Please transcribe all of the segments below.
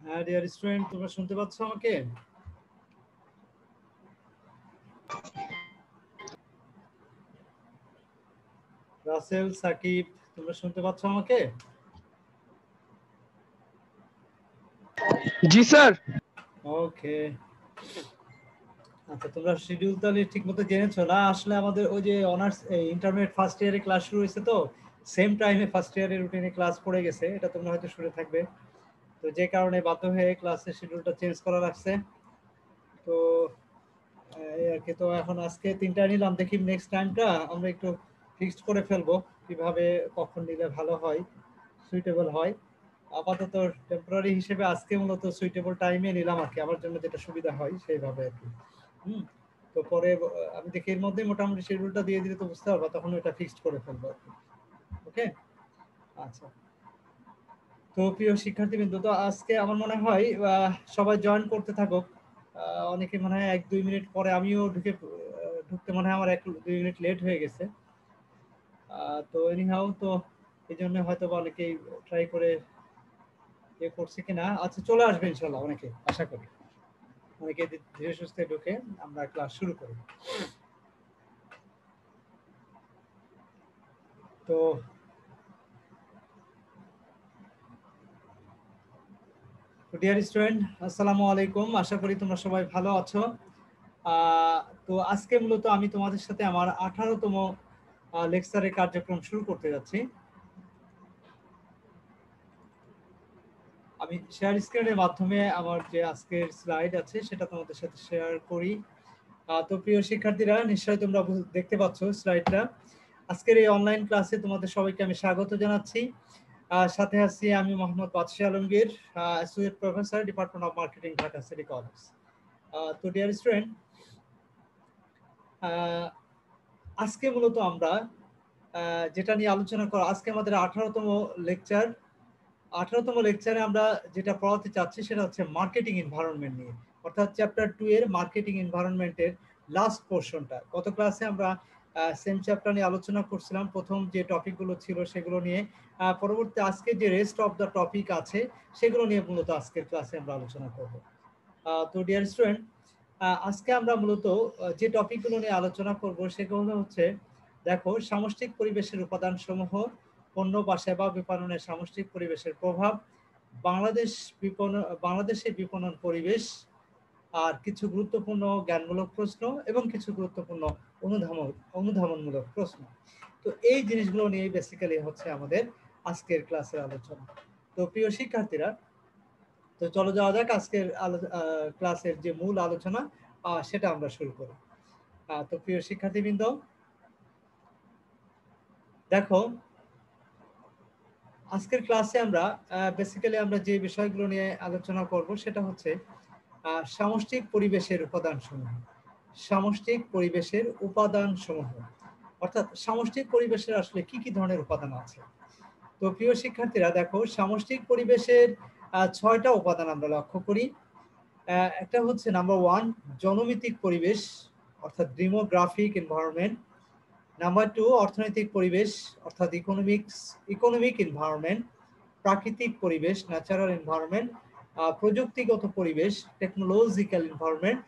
হ্যাঁ dear student, তোমরা শুনতে পাচ্ছ আমাকে? রাসেল, সাকিব, তোমরা শুনতে পাচ্ছ আমাকে? জি স্যার। ওকে, আচ্ছা তোমরা শিডিউল তাহলে ঠিকমতো জেনেছো না? আসলে আমাদের ওই যে অনার্স ইন্টারমিডিয়েট ফার্স্ট ইয়ারে ক্লাস শুরু হয়েছে, তো সেম টাইমে ফার্স্ট ইয়ারের রুটিনে ক্লাস পড়ে গেছে, এটা তোমরা হয়তো শুনে থাকবে। তো যে কারণে বাধ্য হয়ে ক্লাসের শিডিউলটা চেঞ্জ করা লাগছে। তো এই আর কি। তো এখন আজকে 3টা নিলাম, দেখি নেক্সট টাইমটা আমরা একটু ফিক্সড করে ফেলবো কিভাবে কখন নিলে ভালো হয়, সুইটেবল হয়। আপাতত টেম্পোরারি হিসেবে আজকে মূলত সুইটেবল টাইমে নিলাম আর কি, আমার জন্য যেটা সুবিধা হয় সেইভাবে আর কি। তো পরে আমি দেখি এর মধ্যে মোটামুটি শিডিউলটা দিয়ে দিলে তো বুঝতে পারবো, তখন এটা ফিক্সড করে ফেলবো আর কি। ওকে, আচ্ছা। তো প্রিয় শিক্ষার্থীবৃন্দ, তো আজকে আমার মনে হয় সবাই জয়েন করতে থাকুক। অনেকে মনে হয় 1-2 মিনিট পরে, আমিও ঢুকতে মনে হয় আমার 1-2 মিনিট লেট হয়ে গেছে। তো এনিহাউ, তো এই জন্য হয়তো বা অনেকেই ট্রাই করে করছে কিনা। আচ্ছা, চলে আসবে ইনশাল্লাহ অনেকে, আশা করি অনেকে ধীরে সুস্থে ঢুকে আমরা ক্লাস শুরু করি। তো ডিয়ার স্টুডেন্ট, আসসালামু আলাইকুম, আশা করি তোমরা সবাই ভালো আছো। তো আজকে মূলত আমি তোমাদের সাথে আমার 18তম লেকচারের কার্যক্রম শুরু করতে যাচ্ছি। আমি শেয়ার স্ক্রিনের মাধ্যমে আমার যে আজকের স্লাইড আছে সেটা তোমাদের সাথে শেয়ার করি। তো প্রিয় শিক্ষার্থীরা, নিশ্চয়ই তোমরা দেখতে পাচ্ছ স্লাইডটা। আজকের এই অনলাইন ক্লাসে তোমাদের সবাইকে আমি স্বাগত জানাচ্ছি। সাথে আছি আমি মোহাম্মদ বাদশাহ Alamgir, associate professor, department of marketing, Dhaka city college. তো ডিয়ার স্টুডেন্ট, আজকে মূলত আমরা যেটা নিয়ে আলোচনা করা, আজকে আমাদের 18তম লেকচার। 18তম লেকচারে আমরা যেটা পড়াতে চাচ্ছি সেটা হচ্ছে মার্কেটিং এনভায়রনমেন্ট নিয়ে, অর্থাৎ চ্যাপ্টার 2 এর মার্কেটিং এনভায়রনমেন্টের লাস্ট পোর্শনটা। গত ক্লাসে আমরা সেম চ্যাপ্টার নিয়ে আলোচনা করছিলাম, প্রথম যে টপিকগুলো ছিল সেগুলো নিয়ে। পরবর্তী আজকে যে রেস্ট অফ দ্য টপিক আছে সেগুলো নিয়ে মূলত আজকের ক্লাসে আমরা আলোচনা করব। তো ডিয়ার স্টুডেন্ট, আজকে আমরা মূলত যে টপিকগুলো নিয়ে আলোচনা করব সেগুলো হচ্ছে, দেখো, সামষ্টিক পরিবেশের উপাদানসমূহ, পণ্য বা সেবা বিপণনের সামষ্টিক পরিবেশের প্রভাব, বাংলাদেশের বিপণন পরিবেশ, আর কিছু গুরুত্বপূর্ণ জ্ঞানমূলক প্রশ্ন এবং কিছু গুরুত্বপূর্ণ অনুধাবনমূলক প্রশ্ন। তো এই জিনিসগুলো নিয়ে বেসিক্যালি হচ্ছে আমাদের আজকের ক্লাসের আলোচনা। তো প্রিয় শিক্ষার্থীরা, তো চলো যাওয়া যাক আজকের ক্লাসের যে মূল আলোচনা, সেটা আমরা শুরু করি। তো প্রিয় শিক্ষার্থীবৃন্দ, দেখো, আজকের ক্লাসে আমরা বেসিক্যালি আমরা যে বিষয়গুলো নিয়ে আলোচনা করব সেটা হচ্ছে সামষ্টিক পরিবেশের উপাদানসমূহ। সামষ্টিক পরিবেশের উপাদানসমূহ, অর্থাৎ সামষ্টিক পরিবেশের আসলে কি কি ধরনের উপাদান আছে। তো প্রিয় শিক্ষার্থীরা, দেখো, সামষ্টিক পরিবেশের 6টা উপাদান আমরা লক্ষ্য করি। একটা হচ্ছে নাম্বার 1, জনমিতিক পরিবেশ, অর্থাৎ ডেমোগ্রাফিক এনভায়রনমেন্ট। নাম্বার 2, অর্থনৈতিক পরিবেশ, অর্থাৎ ইকোনমিক এনভায়রনমেন্ট। প্রাকৃতিক পরিবেশ, ন্যাচারাল এনভায়রনমেন্ট। প্রযুক্তিগত পরিবেশ, টেকনোলজিক্যাল এনভায়রনমেন্ট।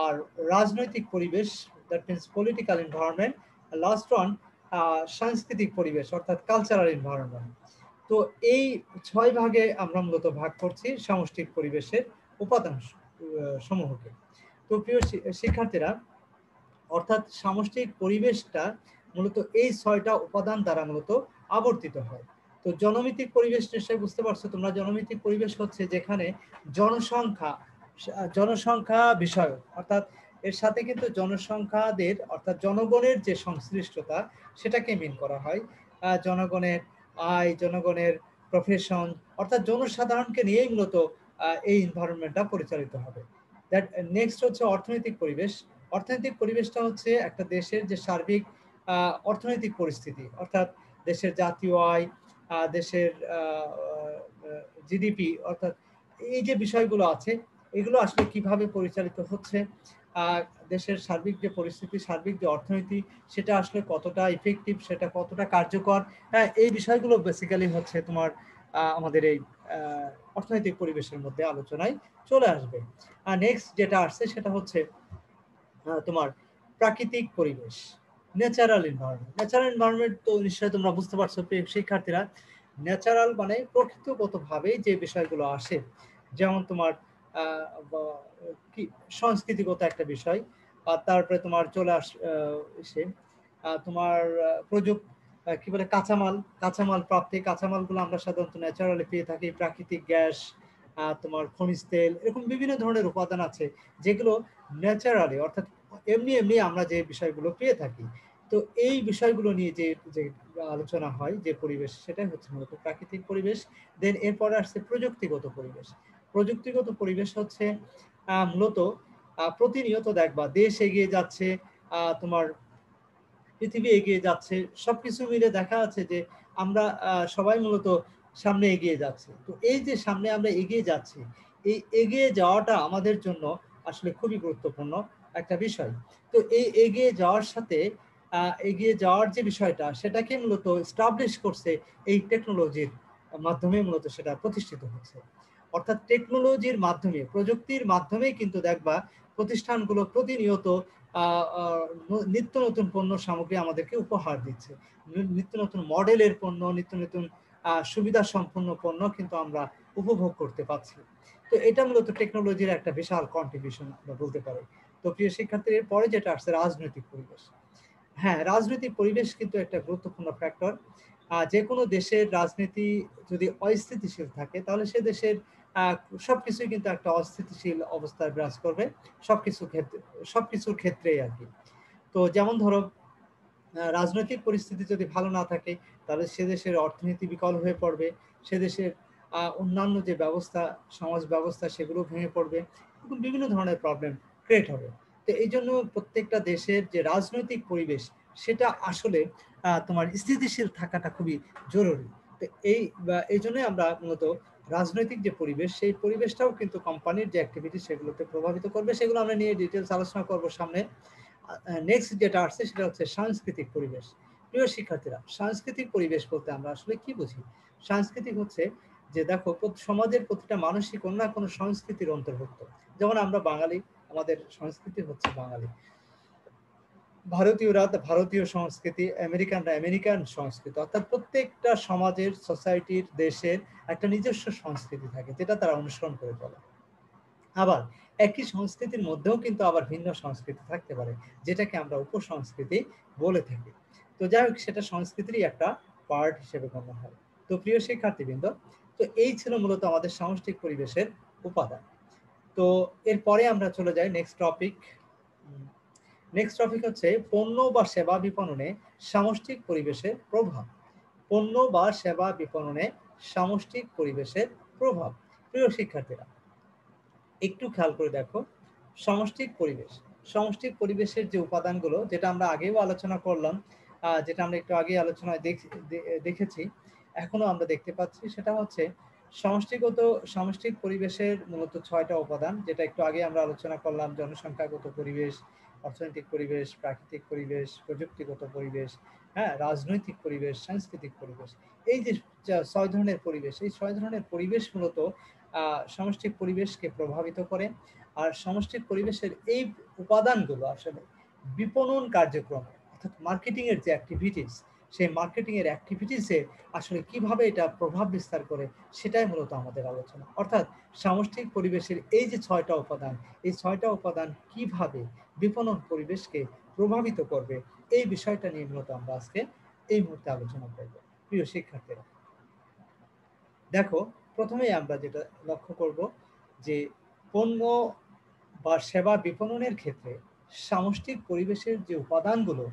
আর রাজনৈতিক পরিবেশ, that means political environment. Last one, সাংস্কৃতিক পরিবেশ, অর্থাৎ কালচারাল এনভায়রনমেন্ট। তো এই 6 ভাগে আমরা মূলত ভাগ করছি সামষ্টিক পরিবেশের উপাদান সমূহকে। তো প্রিয় শিক্ষার্থীরা, অর্থাৎ সামষ্টিক পরিবেশটা মূলত এই 6টা উপাদান দ্বারা মূলত আবর্তিত হয়। তো জনমিতিক পরিবেশ নিশ্চয়ই বুঝতে পারছো তোমরা। জনমিতিক পরিবেশ হচ্ছে যেখানে জনসংখ্যা বিষয়, অর্থাৎ এর সাথে কিন্তু জনসংখ্যাদের, অর্থাৎ জনগণের যে সংশ্লিষ্টতা সেটাকে মিন করা হয়। জনগণের আয়, জনগণের প্রফেশন, অর্থাৎ জনসাধারণকে নিয়েই মূলত এই এনভায়রনমেন্টটা পরিচালিত হবে। দ্যাট নেক্সট হচ্ছে অর্থনৈতিক পরিবেশ। অর্থনৈতিক পরিবেশটা হচ্ছে একটা দেশের যে সার্বিক অর্থনৈতিক পরিস্থিতি, অর্থাৎ দেশের জাতীয় আয়, দেশের জিডিপি, অর্থাৎ এই যে বিষয়গুলো আছে এগুলো আসলে কিভাবে পরিচালিত হচ্ছে, দেশের সার্বিক যে পরিস্থিতি, সার্বিক যে অর্থনীতি, সেটা আসলে কতটা ইফেক্টিভ, সেটা কতটা কার্যকর, এই বিষয়গুলো বেসিক্যালি হচ্ছে তোমার আমাদের এই অর্থনৈতিক পরিবেশের মধ্যে আলোচনায় চলে আসবে। আর নেক্সট যেটা আসছে সেটা হচ্ছে তোমার প্রাকৃতিক পরিবেশ, ন্যাচারাল এনভায়রনমেন্ট। ন্যাচারাল এনভায়রনমেন্ট তো নিশ্চয়ই তোমরা বুঝতে পারছো প্রিয় শিক্ষার্থীরা। ন্যাচারাল মানে প্রকৃতিগতভাবে যে বিষয়গুলো আসে, যেমন তোমার কি সংস্কৃতিগত একটা বিষয়, আর তারপরে তোমার চলে এসে তোমার কি বলে কাঁচামাল প্রাপ্তি। কাঁচামালগুলো আমরা সাধারণত ন্যাচারালি পেয়ে থাকি, প্রাকৃতিক গ্যাস, তোমার খনিজ তেল, এরকম বিভিন্ন ধরনের উপাদান আছে যেগুলো ন্যাচারালি, অর্থাৎ এমনি এমনি আমরা যে বিষয়গুলো পেয়ে থাকি। তো এই বিষয়গুলো নিয়ে যে যে আলোচনা হয়, যে পরিবেশ, সেটাই হচ্ছে মূলত প্রাকৃতিক পরিবেশ। দেন এরপরে আসছে প্রযুক্তিগত পরিবেশ। প্রযুক্তিগত পরিবেশ হচ্ছে মূলত প্রতিনিয়ত দেখবা দেশ এগিয়ে যাচ্ছে, তোমার পৃথিবী এগিয়ে যাচ্ছে, সবকিছু মিলে দেখা যাচ্ছে যে আমরা সবাই মূলত সামনে এগিয়ে যাচ্ছে। তো এই যে সামনে আমরা এগিয়ে যাচ্ছি, এই এগিয়ে যাওয়াটা আমাদের জন্য আসলে খুবই গুরুত্বপূর্ণ একটা বিষয়। তো এই এগিয়ে যাওয়ার সাথে এগিয়ে যাওয়ার যে বিষয়টা, সেটাকে মূলত স্টাবলিশ করছে এই টেকনোলজির মাধ্যমে, মূলত সেটা প্রতিষ্ঠিত হচ্ছে। অর্থাৎ টেকনোলজির মাধ্যমে, প্রযুক্তির মাধ্যমেই কিন্তু দেখবা প্রতিষ্ঠানগুলো প্রতিনিয়ত নিত্য নতুন পণ্য সামগ্রী আমাদেরকে উপহার দিচ্ছে। নিত্য নতুন মডেলের পণ্য, নিত্য নতুন সুবিধা সম্পন্ন পণ্য কিন্তু আমরা উপভোগ করতে পারছি। তো এটা মূলত টেকনোলজির একটা বিশাল কন্ট্রিবিউশন আমরা বলতে পারি। তো প্রিয় শিক্ষার্থীদের পরে যেটা আসছে রাজনৈতিক পরিবেশ। হ্যাঁ, রাজনৈতিক পরিবেশ কিন্তু একটা গুরুত্বপূর্ণ ফ্যাক্টর। যে কোনো দেশের রাজনীতি যদি অস্থিতিশীল থাকে, তাহলে সে দেশের সবকিছুই কিন্তু একটা অস্থিতিশীল অবস্থায় বিরাজ করবে, সবকিছুর ক্ষেত্রেই আর কি। তো যেমন ধরো, রাজনৈতিক পরিস্থিতি যদি ভালো না থাকে, তাহলে সে দেশের অর্থনীতি বিকল হয়ে পড়বে, সে দেশের অন্যান্য যে ব্যবস্থা, সমাজ ব্যবস্থা, সেগুলো ভেঙে পড়বে এবং বিভিন্ন ধরনের প্রবলেম ক্রিয়েট হবে। তো এই জন্য প্রত্যেকটা দেশের যে রাজনৈতিক পরিবেশ, সেটা আসলে তোমার স্থিতিশীল থাকাটা খুবই জরুরি। তো এই জন্যই আমরা মূলত রাজনৈতিক যে পরিবেশ, সেই পরিবেশটাও কিন্তু কোম্পানির যে অ্যাক্টিভিটি, সেগুলোতে প্রভাবিত করবে। সেগুলো আমরা নিয়ে ডিটেলস আলোচনা করবো সামনে। নেক্সট যেটা আসছে সেটা হচ্ছে সাংস্কৃতিক পরিবেশ। প্রিয় শিক্ষার্থীরা, সাংস্কৃতিক পরিবেশ বলতে আমরা আসলে কি বুঝি? সাংস্কৃতিক হচ্ছে যে দেখো, সমাজের প্রতিটা মানুষই কোনো না কোনো সংস্কৃতির অন্তর্ভুক্ত। যেমন আমরা বাঙালি, আমাদের সংস্কৃতি হচ্ছে বাঙালি, ভারতীয়রা ভারতীয় সংস্কৃতি, আমেরিকানরা আমেরিকান সংস্কৃতি। অর্থাৎ প্রত্যেকটা সমাজের, সোসাইটির, দেশের একটা নিজস্ব সংস্কৃতি থাকে, যেটা তারা অনুসরণ করে চলে। আবার একই সংস্কৃতির মধ্যেও কিন্তু আবার ভিন্ন সংস্কৃতি থাকতে পারে, যেটাকে আমরা উপসংস্কৃতি বলে থাকি। তো যাই হোক, সেটা সংস্কৃতিরই একটা পার্ট হিসেবে গণ্য হয়। তো প্রিয় শিক্ষার্থীবৃন্দ, তো এই ছিল মূলত আমাদের সামষ্টিক পরিবেশের উপাদান। তো এরপরে আমরা চলে যাই নেক্সট টপিক। নেক্সট টপিক হচ্ছে পণ্য বা সেবা বিপণনে সামষ্টিক পরিবেশের প্রভাব। পণ্য বা সেবা বিপণনে সামষ্টিক পরিবেশের প্রভাব। প্রিয় শিক্ষার্থীরা, একটু খেয়াল করে দেখো, সমষ্টিক পরিবেশের যে উপাদানগুলো, যেটা আমরা আগেও আলোচনা করলাম, যেটা আমরা একটু আগে আলোচনায় দেখেছি, এখনো আমরা দেখতে পাচ্ছি, সেটা হচ্ছে সমষ্টিক পরিবেশের মূলত 6টা উপাদান, যেটা একটু আগে আমরা আলোচনা করলাম: জনসংখ্যাগত পরিবেশ, অর্থনৈতিক পরিবেশ, প্রাকৃতিক পরিবেশ, প্রযুক্তিগত পরিবেশ, হ্যাঁ, রাজনৈতিক পরিবেশ, সাংস্কৃতিক পরিবেশ। এই যে 6 ধরনের পরিবেশ, এই 6 ধরনের পরিবেশ মূলত সামষ্টিক পরিবেশকে প্রভাবিত করে। আর সামষ্টিক পরিবেশের এই উপাদানগুলো আসলে বিপণন কার্যক্রম, অর্থাৎ মার্কেটিং এর যে অ্যাক্টিভিটিস, সেই মার্কেটিং এর অ্যাক্টিভিটিসে আসলে কিভাবে এটা প্রভাব বিস্তার করে, সেটাই মূলত আমাদের আলোচনা। অর্থাৎ সামষ্টিক পরিবেশের এই যে 6টা উপাদান, এই 6টা উপাদান কিভাবে বিপণন পরিবেশকে প্রভাবিত করবে, এই বিষয়টা নিয়ে মূলত আমরা আজকে এই মুহূর্তে আলোচনা করব। প্রিয় শিক্ষার্থীরা, দেখো, প্রথমেই আমরা যেটা লক্ষ্য করব, যে পণ্য বা সেবা বিপণনের ক্ষেত্রে সামষ্টিক পরিবেশের যে উপাদানগুলো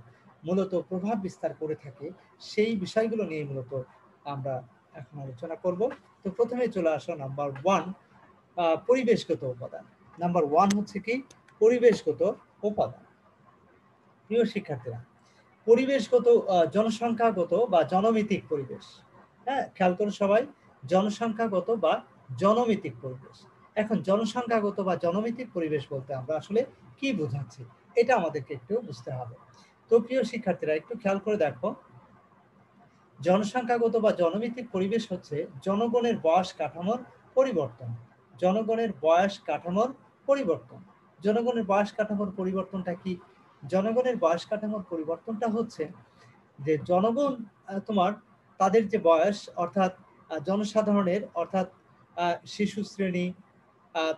মূলত প্রভাব বিস্তার করে থাকে, সেই বিষয়গুলো নিয়ে মূলত আমরা এখন আলোচনা করব। তো প্রথমে চলে আসো নাম্বার 1, পরিবেশগত উপাদান। নাম্বার 1 হচ্ছে কি? পরিবেশগত উপাদান। প্রিয় শিক্ষার্থীরা, পরিবেশগত, জনসংখ্যাগত বা জনমিতিক পরিবেশ। হ্যাঁ, খেয়াল করো সবাই, জনসংখ্যাগত বা জনমিতিক পরিবেশ। এখন জনসংখ্যাগত বা জনমিতিক পরিবেশ বলতে আমরা আসলে কি বোঝাচ্ছি, এটা আমাদেরকে একটু বুঝতে হবে। তো প্রিয় শিক্ষার্থীরা, একটু খেয়াল করে দেখো, জনসংখ্যাগত বা জনভিত্তিক পরিবেশ হচ্ছে জনগণের বয়স কাঠামোর পরিবর্তন। জনগণের বয়স কাঠামোর পরিবর্তন। জনগণের বয়স কাঠামোর পরিবর্তনটা কি? জনগণের বয়স কাঠামোর পরিবর্তনটা হচ্ছে যে জনগণ তোমার তাদের যে বয়স অর্থাৎ জনসাধারণের অর্থাৎ শিশু শ্রেণী,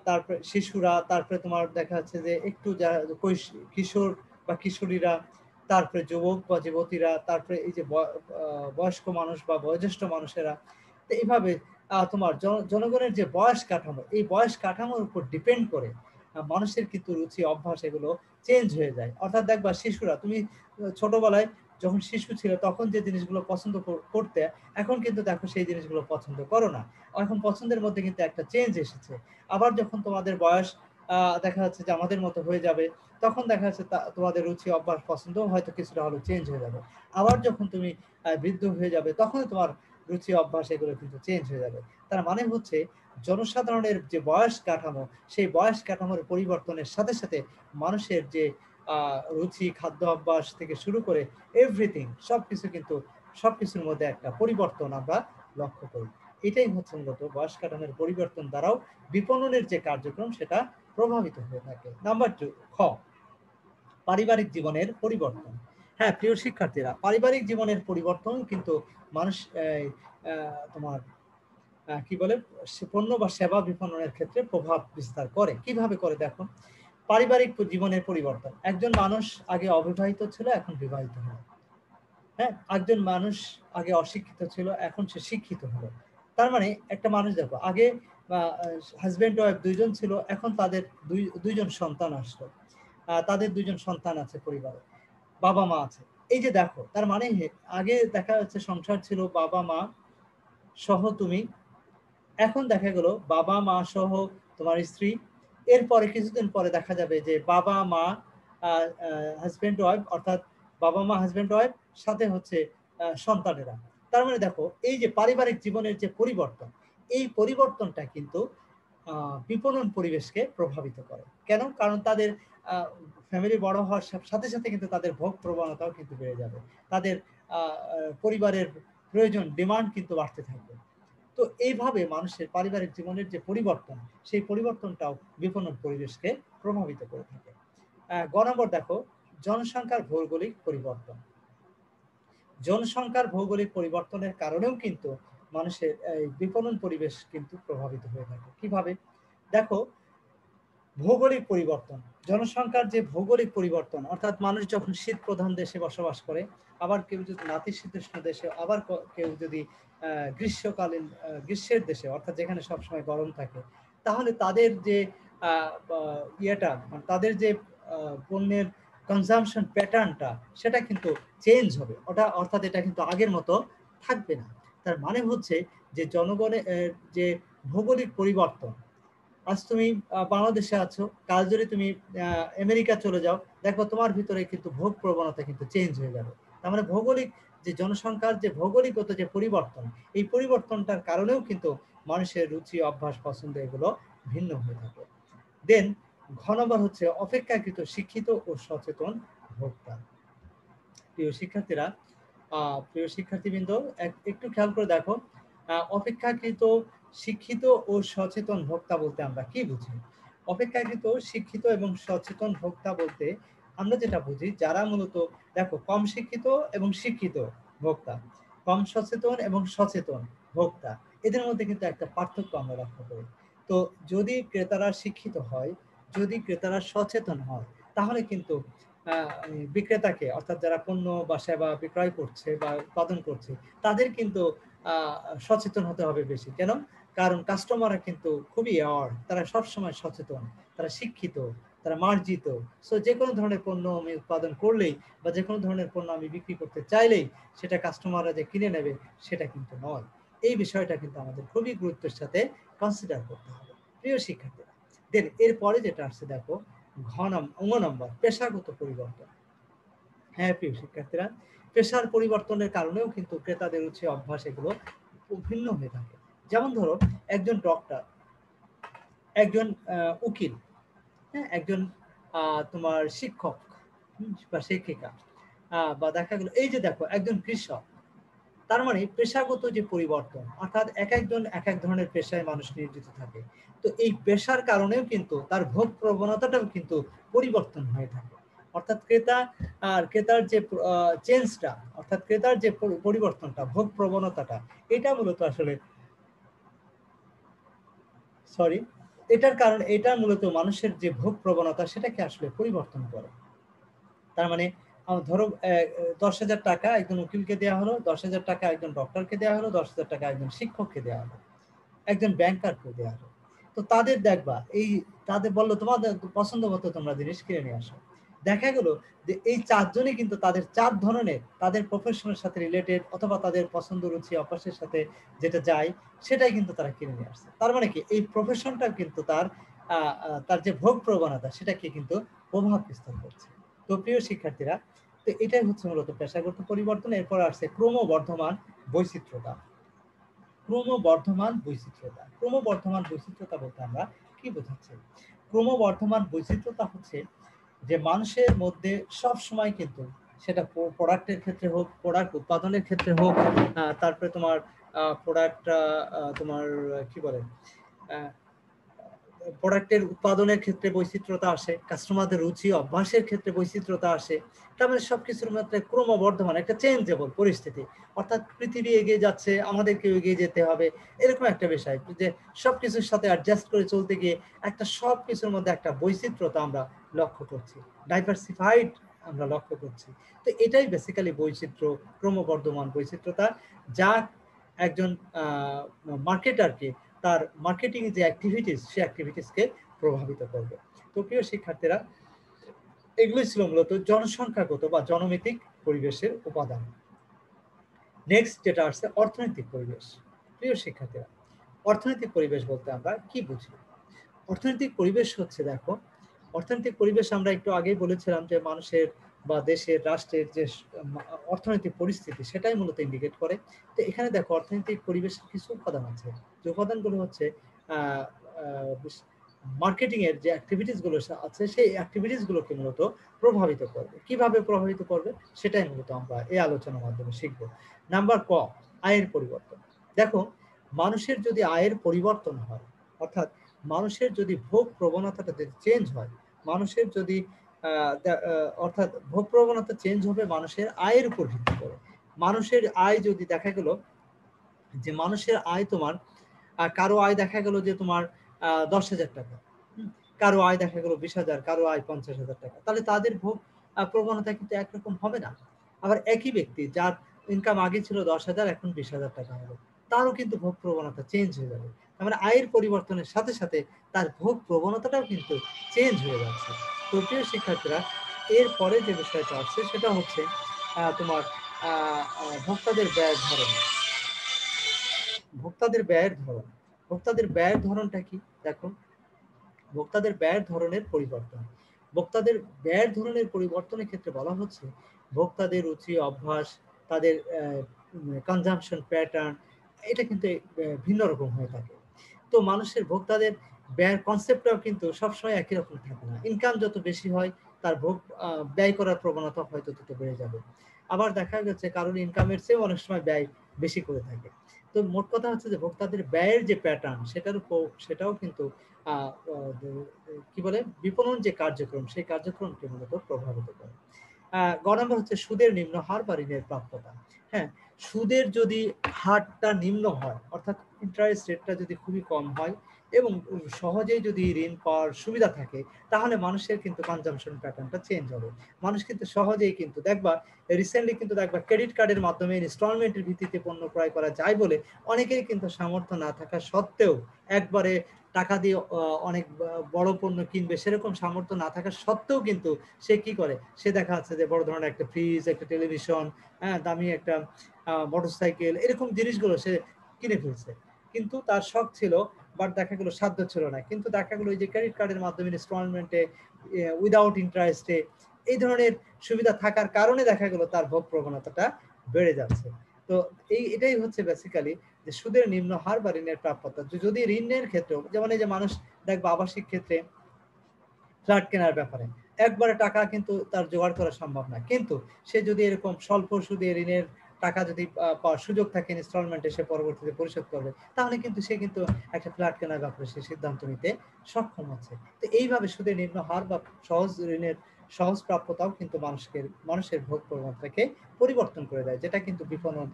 তারপরে শিশুরা, তারপরে তোমার দেখা যাচ্ছে যে একটু যারা কিশোর বা কিশোরীরা, তারপরে যুবক বা যুবতীরা, তারপরে এই যে বয়স্ক মানুষ বা বয়োজ্যেষ্ঠ মানুষেরা। তো এইভাবে তোমার জনগণের যে বয়স কাঠামো, এই বয়স কাঠামোর উপর ডিপেন্ড করে মানুষের কিন্তু রুচি অভ্যাস এগুলো চেঞ্জ হয়ে যায়। অর্থাৎ দেখবা শিশুরা, তুমি ছোটবেলায় যখন শিশু ছিল তখন যে জিনিসগুলো পছন্দ করতে, এখন কিন্তু দেখো সেই জিনিসগুলো পছন্দ করো না। এখন পছন্দের মধ্যে কিন্তু একটা চেঞ্জ এসেছে। আবার যখন তোমাদের বয়স দেখা যাচ্ছে যে আমাদের মতো হয়ে যাবে, তখন দেখা যাচ্ছে তোমাদের রুচি অভ্যাস পছন্দ হয়তো কিছুটা হলেও চেঞ্জ হয়ে যাবে। আবার যখন তুমি বৃদ্ধ হয়ে যাবে তখন তোমার রুচি অভ্যাস এগুলো কিন্তু চেঞ্জ হয়ে যাবে। তার মানে হচ্ছে জনসাধারণের যে বয়স কাঠামো, সেই বয়স কাঠামোর পরিবর্তনের সাথে সাথে মানুষের যে রুচি, খাদ্য অভ্যাস থেকে শুরু করে এভরিথিং, সবকিছুর মধ্যে একটা পরিবর্তন আমরা লক্ষ্য করি। এটাই হচ্ছে মূলত বয়স কাঠামোর পরিবর্তন দ্বারাও বিপণনের যে কার্যক্রম সেটা প্রভাবিত হয়ে থাকে। নাম্বার 2, খ, পারিবারিক জীবনের পরিবর্তন। হ্যাঁ প্রিয় শিক্ষার্থীরা, পারিবারিক জীবনের পরিবর্তন কিন্তু মানুষ তোমার কি বলে পণ্য বা সেবা বিপণনের ক্ষেত্রে প্রভাব বিস্তার করে। কিভাবে করে দেখো, পারিবারিক জীবনের পরিবর্তন। একজন মানুষ আগে অবিবাহিত ছিল, এখন বিবাহিত হলো। হ্যাঁ, একজন মানুষ আগে অশিক্ষিত ছিল, এখন সে শিক্ষিত হলো। তার মানে একটা মানুষ দেখো, আগে হাজব্যান্ড ওয়াইফ দুইজন ছিল, এখন তাদের দুইজন সন্তান আসলো। তাদের দুইজন সন্তান আছে পরিবারে, বাবা মা আছে। এই যে দেখো, তার মানে আগে দেখা যাচ্ছে সংসার ছিল বাবা মা সহ তুমি, এখন দেখা গেল বাবা মা সহ তোমার স্ত্রী, এরপরে কিছুদিন পরে দেখা যাবে যে বাবা মা হাজব্যান্ড ওয়াইফ, অর্থাৎ বাবা মা হাজব্যান্ড ওয়াইফ সাথে হচ্ছে সন্তানেরা। তার মানে দেখো, এই যে পারিবারিক জীবনের যে পরিবর্তন, এই পরিবর্তনটা কিন্তু বিপণন পরিবেশকে প্রভাবিত করে। কেন? কারণ তাদের ফ্যামিলি বড় হওয়ার সাথে সাথে কিন্তু তাদের ভোগ প্রবণতাও কিন্তু বেড়ে যাবে। তাদের পরিবারের প্রয়োজন, ডিমান্ড কিন্তু বাড়তে থাকবে। তো এইভাবে মানুষের পারিবারিক জীবনের যে পরিবর্তন, সেই পরিবর্তনটাও বিপণন পরিবেশকে প্রভাবিত করে থাকে। গ নম্বর দেখো, জনসংখ্যার ভৌগোলিক পরিবর্তন। জনসংখ্যার ভৌগোলিক পরিবর্তনের কারণেও কিন্তু মানুষের এই বিপণন পরিবেশ কিন্তু প্রভাবিত হয়ে থাকে। কিভাবে? দেখো, ভৌগোলিক পরিবর্তন, জনসংখ্যার যে ভৌগোলিক পরিবর্তন, অর্থাৎ মানুষ যখন শীত প্রধান দেশে বসবাস করে, আবার কেউ যদি নাতিশীতোষ্ণ দেশে, আবার কেউ যদি গ্রীষ্মকালীন গ্রীষ্মের দেশে, অর্থাৎ যেখানে সবসময় গরম থাকে, তাহলে তাদের যে ইয়েটা, মানে তাদের যে পণ্যের কনজামশন প্যাটার্নটা, সেটা কিন্তু চেঞ্জ হবে। অর্থাৎ এটা কিন্তু আগের মতো থাকবে না। তার মানে হচ্ছে যে জনগণের যে ভৌগোলিক পরিবর্তন, আজ তুমি বাংলাদেশে আছো, কাল যদি তুমি আমেরিকা চলে যাও, দেখো তোমার ভিতরে কিন্তু ভোগ প্রবণতা কিন্তু চেঞ্জ হয়ে যাবে। তার মানে ভৌগোলিক যে জনসংখ্যার যে ভৌগোলিকগত যে পরিবর্তন, এই পরিবর্তনটার কারণেও কিন্তু মানুষের রুচি, অভ্যাস, পছন্দ এগুলো ভিন্ন হয়ে থাকে। দেন ঘ নম্বর হচ্ছে অপেক্ষাকৃত শিক্ষিত ও সচেতন ভোক্তা। প্রিয় শিক্ষার্থীরা, প্রিয় শিক্ষার্থীবৃন্দ, একটু খেয়াল করে দেখো, অপেক্ষাকৃত শিক্ষিত ও সচেতন ভোক্তা বলতে আমরা কি বুঝি? অপেক্ষাকৃত শিক্ষিত এবং সচেতন ভোক্তা বলতে আমরা যেটা বুঝি, যারা মূলত দেখো কম শিক্ষিত এবং শিক্ষিত ভোক্তা, কম সচেতন এবং সচেতন ভোক্তা, এদের মধ্যে কিন্তু একটা পার্থক্য আমরা লক্ষ্য করি। তো যদি ক্রেতারা শিক্ষিত হয়, যদি ক্রেতারা সচেতন হয়, তাহলে কিন্তু বিক্রেতাকে, অর্থাৎ যারা পণ্য বা সেবা বিক্রয় করছে বা উৎপাদন করছে, তাদের কিন্তু সচেতন হতে হবে বেশি। কেন? কারণ কাস্টমাররা কিন্তু খুবই অ্যাওয়ার, তারা সবসময় সচেতন, তারা শিক্ষিত, তারা মার্জিত। সো যে কোনো ধরনের পণ্য আমি উৎপাদন করলেই বা যে কোনো ধরনের পণ্য আমি বিক্রি করতে চাইলেই সেটা কাস্টমাররা যে কিনে নেবে সেটা কিন্তু নয়। এই বিষয়টা কিন্তু আমাদের খুবই গুরুত্বের সাথে কনসিডার করতে হবে, প্রিয় শিক্ষার্থীরা। দেন এরপরে যেটা আসছে দেখো, নম্বর, পেশাগত পরিবর্তন। হ্যাঁ প্রিয় শিক্ষার্থীরা, পেশার পরিবর্তনের কারণেও কিন্তু ক্রেতাদের রুচি, অভ্যাস এগুলো ভিন্ন হয়ে থাকে। যেমন ধরো, একজন ডক্টর, একজন উকিল, হ্যাঁ, একজন তোমার শিক্ষক বা শিক্ষিকা, বা দেখা গেল এই যে দেখো একজন কৃষক, তার মানে পেশাগত যে পরিবর্তন, অর্থাৎ এক একজন এক এক ধরনের পেশায় মানুষ নিয়োজিত থাকে। তো এই পেশার কারণেও কিন্তু তার ভোগ প্রবণতাটাও কিন্তু পরিবর্তন হয়ে থাকে। অর্থাৎ ক্রেতার যে চেঞ্জটা, অর্থাৎ ক্রেতার যে পরিবর্তনটা, ভোগ প্রবণতাটা, এটা মূলত আসলে এটা মূলত মানুষের যে ভোগ প্রবণতা সেটাকে আসলে পরিবর্তন করে। তার মানে ধরো 10,000 টাকা একজন উকিলকে দেওয়া হলো, 10,000 টাকা একজন ডক্টরকে দেওয়া হলো, 10,000 টাকা একজন শিক্ষককে দেওয়া হলো, একজন ব্যাংকারকে দেওয়া হলো। তো তাদের দেখবা তাদের বললো তোমাদের পছন্দ মতো তোমরা জিনিস কিনে নিয়ে আসো। দেখা গেল যে এই চারজনই কিন্তু তাদের 4 ধরনের, তাদের প্রফেশনের সাথে রিলেটেড অথবা তাদের পছন্দ রুচি অভ্যাসের সাথে যেটা যায় সেটাই কিন্তু তারা কিনে নিয়ে আসছে। তার মানে কি এই প্রফেশনটা কিন্তু তার যে ভোগ প্রবণতা সেটাকে কিন্তু প্রভাব বিস্তার করছে। তো প্রিয় শিক্ষার্থীরা, তো এটাই হচ্ছে মূলত পেশাগত পরিবর্তন। এরপর আসছে ক্রমবর্ধমান বৈচিত্র্যতা। ক্রমবর্ধমান বৈচিত্র্যতা বলতে আমরা কি বোঝাচ্ছি? ক্রমবর্ধমান বৈচিত্র্যতা হচ্ছে যে মানুষের মধ্যে সব সময় কিন্তু, সেটা প্রোডাক্টের ক্ষেত্রে হোক, প্রোডাক্ট উৎপাদনের ক্ষেত্রে হোক, তারপরে তোমার প্রোডাক্ট তোমার কি বলে প্রোডাক্টের উৎপাদনের ক্ষেত্রে বৈচিত্র্যতা আসে, কাস্টমারদের রুচি অভ্যাসের ক্ষেত্রে বৈচিত্র্যতা আসে। তার মানে সবকিছুর মধ্যে ক্রমবর্ধমান একটা চেঞ্জেবল পরিস্থিতি, অর্থাৎ পৃথিবী এগিয়ে যাচ্ছে, আমাদেরকেও এগিয়ে যেতে হবে, এরকম একটা বিষয় যে সবকিছুর সাথে অ্যাডজাস্ট করে চলতে গিয়ে একটা সবকিছুর মধ্যে একটা বৈচিত্র্যতা আমরা লক্ষ্য করছি, ডাইভার্সিফাইড আমরা লক্ষ্য করছি। তো এটাই বেসিক্যালি বৈচিত্র্য, ক্রমবর্ধমান বৈচিত্র্যতা, যা একজন মার্কেটারকে তার মার্কেটিং যে অ্যাক্টিভিটিস, সেই অ্যাক্টিভিটিসকে প্রভাবিত করবে। তো প্রিয় শিক্ষার্থীরা, এগুলোই ছিল মূলত জনসংখ্যাগত বা জনমিতিক পরিবেশের উপাদান। নেক্সট যেটা আসছে অর্থনৈতিক পরিবেশ। প্রিয় শিক্ষার্থীরা, অর্থনৈতিক পরিবেশ বলতে আমরা কি বুঝি? অর্থনৈতিক পরিবেশ হচ্ছে, দেখো, অর্থনৈতিক পরিবেশ আমরা একটু আগেই বলেছিলাম যে মানুষের বা দেশের, রাষ্ট্রের যে অর্থনৈতিক পরিস্থিতি সেটাই মূলত ইন্ডিকেট করে। তো এখানে দেখো অর্থনৈতিক পরিবেশের কিছু উপাদান আছে, যে উপাদানগুলো হচ্ছে মার্কেটিং এর যে অ্যাক্টিভিটিস গুলো আছে, সেই অ্যাক্টিভিটিস গুলোকে মূলত প্রভাবিত করবে। কিভাবে প্রভাবিত করবে সেটাই মূলত আমরা এই আলোচনার মাধ্যমে শিখবো। নাম্বার ক, আয়ের পরিবর্তন। দেখো, মানুষের যদি আয়ের পরিবর্তন হয়, অর্থাৎ মানুষের যদি ভোগ প্রবণতাটা যদি চেঞ্জ হয়, মানুষের যদি অর্থাৎ ভোগ প্রবণতা চেঞ্জ হবে মানুষের আয়ের উপর ভিত্তি করে। মানুষের আয় যদি দেখা গেল যে মানুষের আয় তোমার, কারো আয় দেখা গেল যে তোমার 10,000 টাকা, কারো আয় দেখা গেল 20,000, কারো আয় 50,000 টাকা, তাহলে তাদের ভোগ প্রবণতা কিন্তু একরকম হবে না। আবার একই ব্যক্তি যার ইনকাম আগে ছিল 10,000, এখন 20,000 টাকা হলো, তারও কিন্তু ভোগ প্রবণতা চেঞ্জ হয়ে যাবে। তার মানে আয়ের পরিবর্তনের সাথে সাথে তার ভোগ প্রবণতাটাও কিন্তু চেঞ্জ হয়ে যাচ্ছে। তো প্রিয় শিক্ষার্থীরা, এরপরে যে বিষয়টা আসছে সেটা হচ্ছে তোমার ভোক্তাদের ব্যয়ের ধরন। ভোক্তাদের ব্যয়ের ধরন, ভোক্তাদের ব্যয়ের ধরনটা কি? দেখো, ভোক্তাদের ব্যয়ের ধরনের পরিবর্তন, ভোক্তাদের ব্যয়ের ধরনের পরিবর্তনের ক্ষেত্রে বলা হচ্ছে ভোক্তাদের রুচি অভ্যাস, তাদের কনজাম্পশন প্যাটার্ন, এটা কিন্তু ভিন্ন রকম হয়ে থাকে। তো মানুষের ভোক্তাদের ব্যয়ের কনসেপ্টটাও কিন্তু সবসময় একই রকম থাকে না। ইনকাম যত বেশি হয়, তার ব্যয় করার প্রবণতা হয়তো তত বেড়ে যাবে। আবার দেখা গেছে কারণ ইনকামের চেয়ে অনেক সময় ব্যয় বেশি করে থাকে। তো মোট কথা হচ্ছে যে ভোক্তাদের ব্যয়ের যে প্যাটার্ন, সেটাও কিন্তু কি বলে বিপণন যে কার্যক্রম, সেই কার্যক্রমকে মূলত প্রভাবিত করে। গ নম্বর হচ্ছে সুদের নিম্ন হার বা ঋণের প্রাপ্যতা। হ্যাঁ, সুদের যদি হারটা নিম্ন হয়, অর্থাৎ ইন্টারেস্ট রেটটা যদি খুবই কম হয় এবং সহজেই যদি ঋণ পাওয়ার সুবিধা থাকে, তাহলে মানুষের কিন্তু কনজাম্পশন প্যাটার্নটা চেঞ্জ হবে। মানুষ কিন্তু সহজেই কিন্তু রিসেন্টলি কিন্তু ক্রেডিট কার্ডের মাধ্যমে ইনস্টলমেন্টের ভিত্তিতে পণ্য ক্রয় করা যায় বলে অনেকেই কিন্তু সামর্থ্য না থাকা সত্ত্বেও, একবারে টাকা দিয়ে অনেক বড় পণ্য কিনবে সেরকম সামর্থ্য না থাকা সত্ত্বেও কিন্তু সে কি করে, সে দেখা যাচ্ছে যে বড় ধরনের একটা ফ্রিজ, একটা টেলিভিশন, দামি একটা মোটরসাইকেল, এরকম জিনিসগুলো সে কিনে ফেলছে। কিন্তু তার শখ ছিল, বাট দেখা গেলো সাধ্য ছিল না। কিন্তু দেখা গেলো এই যে ক্রেডিট কার্ডের মাধ্যমে ইনস্টলমেন্টে, উইদাউট ইন্টারেস্টে, এই ধরনের সুবিধা থাকার কারণে দেখা গেলো তার ভোগ প্রবণতাটা বেড়ে যাচ্ছে। তো এটাই হচ্ছে বেসিক্যালি যে সুদের নিম্ন হার বা ঋণের প্রাপ্যতা। যদি ঋণের ক্ষেত্রেও, যেমন এই যে মানুষ দেখবে আবাসিক ক্ষেত্রে ফ্ল্যাট কেনার ব্যাপারে একবারে টাকা কিন্তু তার জোগাড় করা সম্ভব না, কিন্তু সে যদি এরকম স্বল্প সুদে ঋণের টাকা যদি পাওয়ার সুযোগ থাকে ইনস্টলমেন্টে সে পরবর্তীতে পরিশোধ করবে, তাহলে কিন্তু সে কিন্তু একটা ফ্ল্যাট কেনার ব্যাপারে সে সিদ্ধান্ত নিতে সক্ষম হচ্ছে। তো এইভাবে সুদের নিম্ন হার বা সহজ ঋণের সহজ প্রাপ্যতাও কিন্তু মানুষের ভোগ প্রবণতাকে পরিবর্তন করে দেয়, যেটা কিন্তু বিপণন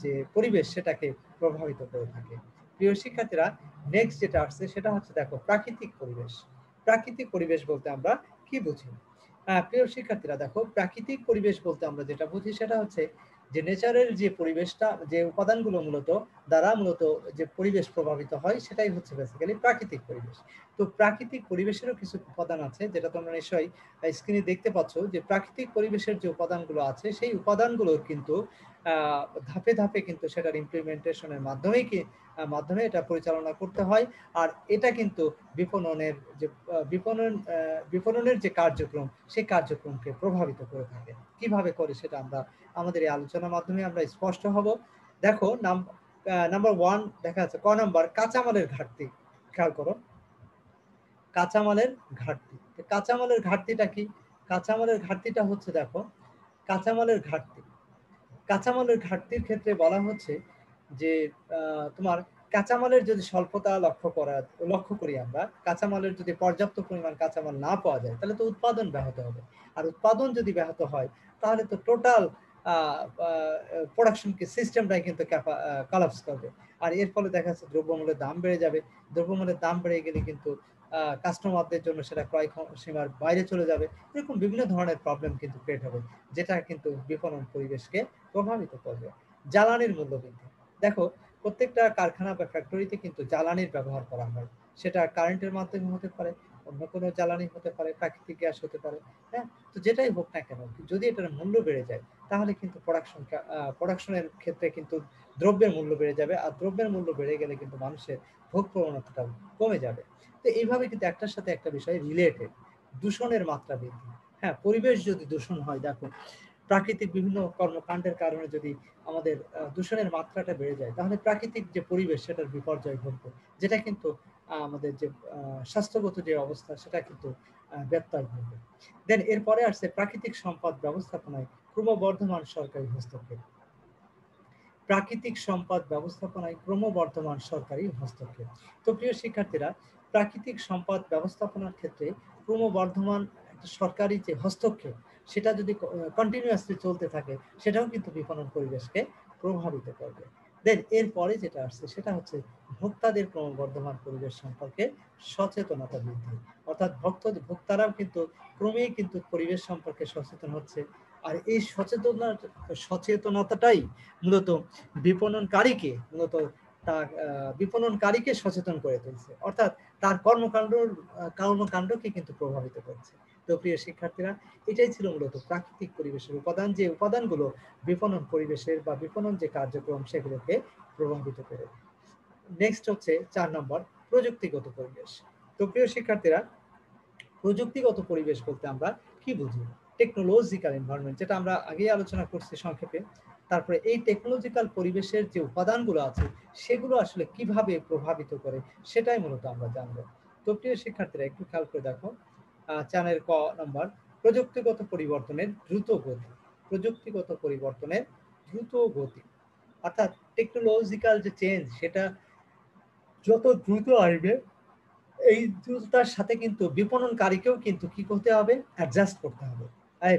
যে পরিবেশ সেটাকে প্রভাবিত করে থাকে। প্রিয় শিক্ষার্থীরা, নেক্সট যেটা আসছে সেটা হচ্ছে দেখো প্রাকৃতিক পরিবেশ। প্রাকৃতিক পরিবেশ বলতে আমরা কি বুঝি? প্রিয় শিক্ষার্থীরা দেখো, প্রাকৃতিক পরিবেশ বলতে আমরা যেটা বুঝি সেটা হচ্ছে যে নেচারের যে পরিবেশটা, যে উপাদানগুলো মূলত যে পরিবেশ প্রভাবিত হয় সেটাই হচ্ছে বেসিক্যালি প্রাকৃতিক পরিবেশ। তো প্রাকৃতিক পরিবেশেরও কিছু উপাদান আছে, যেটা তোমরা নিশ্চয়ই স্ক্রিনে দেখতে পাচ্ছ, যে প্রাকৃতিক পরিবেশের যে উপাদানগুলো আছে সেই উপাদানগুলোর কিন্তু ধাপে ধাপে কিন্তু সেটার ইমপ্লিমেন্টেশনের মাধ্যমে এটা পরিচালনা করতে হয়। আর এটা কিন্তু বিপণনের যে বিপণনের যে কার্যক্রম সেই কার্যক্রমকে প্রভাবিত করে থাকে। কিভাবে করে সেটা আমরা আমাদের এই আলোচনার মাধ্যমে আমরা স্পষ্ট হব। দেখো নাম্বার 1 দেখা যাচ্ছে ক নাম্বার কাঁচামালের ঘাটতি। খেয়াল করো, কাঁচামালের ঘাটতি। কাঁচামালের ঘাটতিটা কি? কাঁচামালের ঘাটতিটা হচ্ছে দেখো, কাঁচামালের ঘাটতি কাঁচামালের ঘাটতির ক্ষেত্রে বলা হচ্ছে যে তোমার কাঁচামালের যদি স্বল্পতা লক্ষ্য করি আমরা, কাঁচামালের যদি পর্যাপ্ত পরিমাণ কাঁচামাল না পাওয়া যায় তাহলে তো উৎপাদন ব্যাহত হবে। আর উৎপাদন যদি ব্যাহত হয় তাহলে তো টোটাল প্রোডাকশন সিস্টেমটাই কিন্তু কলাপস করবে। আর এর ফলে দেখা যাচ্ছে দ্রব্যমূল্যের দাম বেড়ে যাবে। দ্রব্যমূল্যের দাম বেড়ে গেলে কিন্তু কাস্টমারদের জন্য সেটা ক্রয় সীমার বাইরে চলে যাবে। এরকম বিভিন্ন ধরনের প্রবলেম কিন্তু ক্রিয়েট হবে, যেটা কিন্তু বিপণন পরিবেশকে প্রভাবিত করবে। জ্বালানির মূল্য বৃদ্ধি। দেখো, প্রত্যেকটা কারখানা বা ফ্যাক্টরিতে কিন্তু জ্বালানির ব্যবহার করা হয়। সেটা কারেন্টের মাধ্যমে হতে পারে, অন্য কোনো জ্বালানি হতে পারে, প্রাকৃতিক গ্যাস হতে পারে। হ্যাঁ, তো যেটাই হোক না কেন, যদি এটার মূল্য বেড়ে যায় তাহলে কিন্তু প্রোডাকশনের ক্ষেত্রে কিন্তু দ্রব্যের মূল্য বেড়ে যাবে। আর দ্রব্যের মূল্য বেড়ে গেলে কিন্তু মানুষের ভোগ প্রবণতাটা কমে যাবে। তো এইভাবে কিন্তু একটার সাথে একটা বিষয় রিলেটেড। দূষণের মাত্রা বৃদ্ধি। হ্যাঁ, পরিবেশ যদি দূষণ হয়, দেখো প্রাকৃতিক বিভিন্ন কর্মকাণ্ডের কারণে যদি আমাদের দূষণের মাত্রাটা বেড়ে যায় তাহলে প্রাকৃতিক যে পরিবেশ সেটার বিপর্যয় ঘটবে, যেটা কিন্তু আমাদের যে স্বাস্থ্যগত যে অবস্থা সেটা কিন্তু ব্যত্যয় ঘটবে। দেন এরপরে আসছে প্রাকৃতিক সম্পদ ব্যবস্থাপনায় ক্রমবর্ধমান সরকারি হস্তক্ষেপ। প্রাকৃতিক সম্পদ ব্যবস্থাপনায় ক্রমবর্ধমান সরকারি হস্তক্ষেপ। তো প্রিয় শিক্ষার্থীরা, প্রাকৃতিক সম্পদ ব্যবস্থাপনার ক্ষেত্রে ক্রমবর্ধমান একটা সরকারি যে হস্তক্ষেপ সেটা যদি কন্টিনিউয়াসলি চলতে থাকে সেটাও কিন্তু বিপণন পরিবেশকে প্রভাবিত করবে। দেন এরপরে যেটা আসছে সেটা হচ্ছে ভোক্তাদের ক্রমবর্ধমান পরিবেশ সম্পর্কে সচেতনতা বৃদ্ধি। অর্থাৎ ভোক্তারাও কিন্তু ক্রমেই কিন্তু পরিবেশ সম্পর্কে সচেতন হচ্ছে। আর এই সচেতনতাটাই মূলত বিপণনকারীকে সচেতন করে তুলছে, অর্থাৎ তার কর্মকাণ্ডকে কিন্তু প্রভাবিত করছে। তো প্রিয় শিক্ষার্থীরা, এটাই ছিল মূলত প্রাকৃতিক পরিবেশের উপাদান, যে উপাদানগুলো বিপণন পরিবেশের বা বিপণন যে কার্যক্রম সেগুলোকে প্রভাবিত করে। নেক্সট হচ্ছে 4 নম্বর প্রযুক্তিগত পরিবেশ। তো প্রিয় শিক্ষার্থীরা, প্রযুক্তিগত পরিবেশ বলতে আমরা কি বুঝি? টেকনোলজিক্যাল এনভায়রনমেন্ট, যেটা আমরা আগেই আলোচনা করছি সংক্ষেপে। তারপরে এই টেকনোলজিক্যাল পরিবেশের যে উপাদানগুলো আছে সেগুলো আসলে কিভাবে প্রভাবিত করে সেটাই মূলত আমরা জানবো। তো প্রিয় শিক্ষার্থীরা, একটু খেয়াল করে দেখো, চ্যানেল ক নম্বর প্রযুক্তিগত পরিবর্তনের দ্রুত গতি। প্রযুক্তিগত পরিবর্তনের দ্রুত গতি, অর্থাৎ টেকনোলজিক্যাল যে চেঞ্জ সেটা যত দ্রুত আসবে এই দ্রুততার সাথে কিন্তু বিপণনকারীকেও কিন্তু কি করতে হবে? অ্যাডজাস্ট করতে হবে।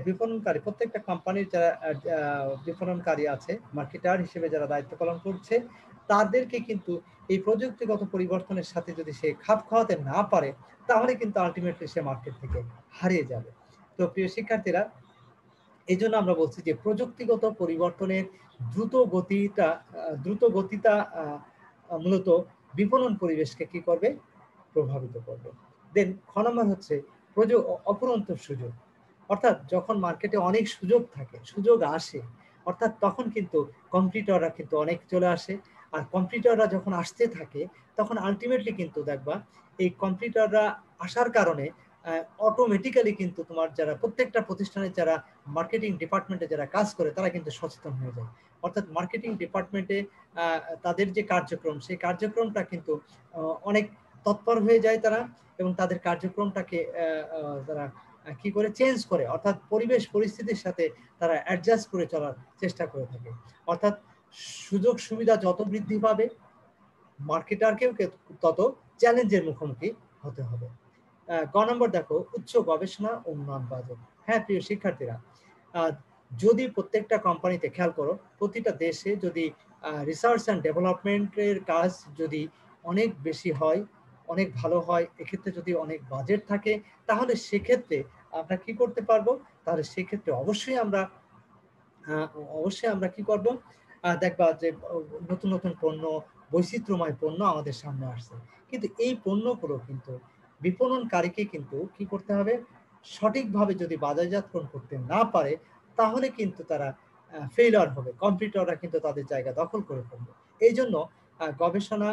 বিপণনকারী, প্রত্যেকটা কোম্পানির যারা বিপণনকারী আছে, মার্কেটার হিসেবে যারা দায়িত্ব পালন করছে, তাদেরকে কিন্তু এই প্রযুক্তিগত পরিবর্তনের সাথে যদি সে খাপ খাওয়াতে না পারে তাহলে কিন্তু আলটিমেটলি সে মার্কেট থেকে হারিয়ে যাবে। তো প্রিয় শিক্ষার্থীরা, এই জন্য আমরা বলছি যে প্রযুক্তিগত পরিবর্তনের দ্রুত গতিটা মূলত বিপণন পরিবেশকে কি করবে? প্রভাবিত করবে। দেন খ নম্বর হচ্ছে অফুরন্ত সুযোগ। অর্থাৎ যখন মার্কেটে অনেক সুযোগ আসে, অর্থাৎ তখন কিন্তু কম্পিটিটররা কিন্তু অনেক চলে আসে। আর কম্পিটিটররা যখন আসতে থাকে তখন আলটিমেটলি কিন্তু দেখবা এই কম্পিটিটররা আসার কারণে অটোমেটিক্যালি কিন্তু তোমার যারা প্রত্যেকটা প্রতিষ্ঠানের যারা মার্কেটিং ডিপার্টমেন্টে যারা কাজ করে তারা কিন্তু সচেতন হয়ে যায়। অর্থাৎ মার্কেটিং ডিপার্টমেন্টে তাদের যে কার্যক্রম সেই কার্যক্রমটা কিন্তু অনেক তৎপর হয়ে যায় তারা, এবং তাদের কার্যক্রমটাকে তারা কি করে চেঞ্জ করে, অর্থাৎ পরিবেশ পরিস্থিতির সাথে তারা অ্যাডজাস্ট করে চলার চেষ্টা করে থাকে। অর্থাৎ সুযোগ সুবিধা যত বৃদ্ধি পাবে, মার্কেটারকেও তত চ্যালেঞ্জের মুখোমুখি হতে হবে। গ নম্বর দেখো, উচ্চ গবেষণা উন্নয়ন বাজেট। হ্যাঁ প্রিয় শিক্ষার্থীরা, যদি প্রত্যেকটা কোম্পানিতে খেয়াল করো, প্রতিটা দেশে যদি রিসার্চ অ্যান্ড ডেভেলপমেন্টের কাজ যদি অনেক বেশি হয়, অনেক ভালো হয়, এক্ষেত্রে যদি অনেক বাজেট থাকে, তাহলে সেক্ষেত্রে আমরা কি করতে পারবো, তাহলে সেক্ষেত্রে অবশ্যই আমরা কি করব, দেখবা যে নতুন নতুন পণ্য, বৈচিত্র্যময় পণ্য আমাদের সামনে আসছে। কিন্তু এই পণ্যগুলো কিন্তু বিপণনকারীকে কিন্তু কি করতে হবে, সঠিকভাবে যদি বাজারজাতকরণ করতে না পারে, তাহলে কিন্তু তারা ফেইলিওর হবে, কম্পিটিটররা কিন্তু তাদের জায়গা দখল করে ফেলবে। এই জন্য গবেষণা,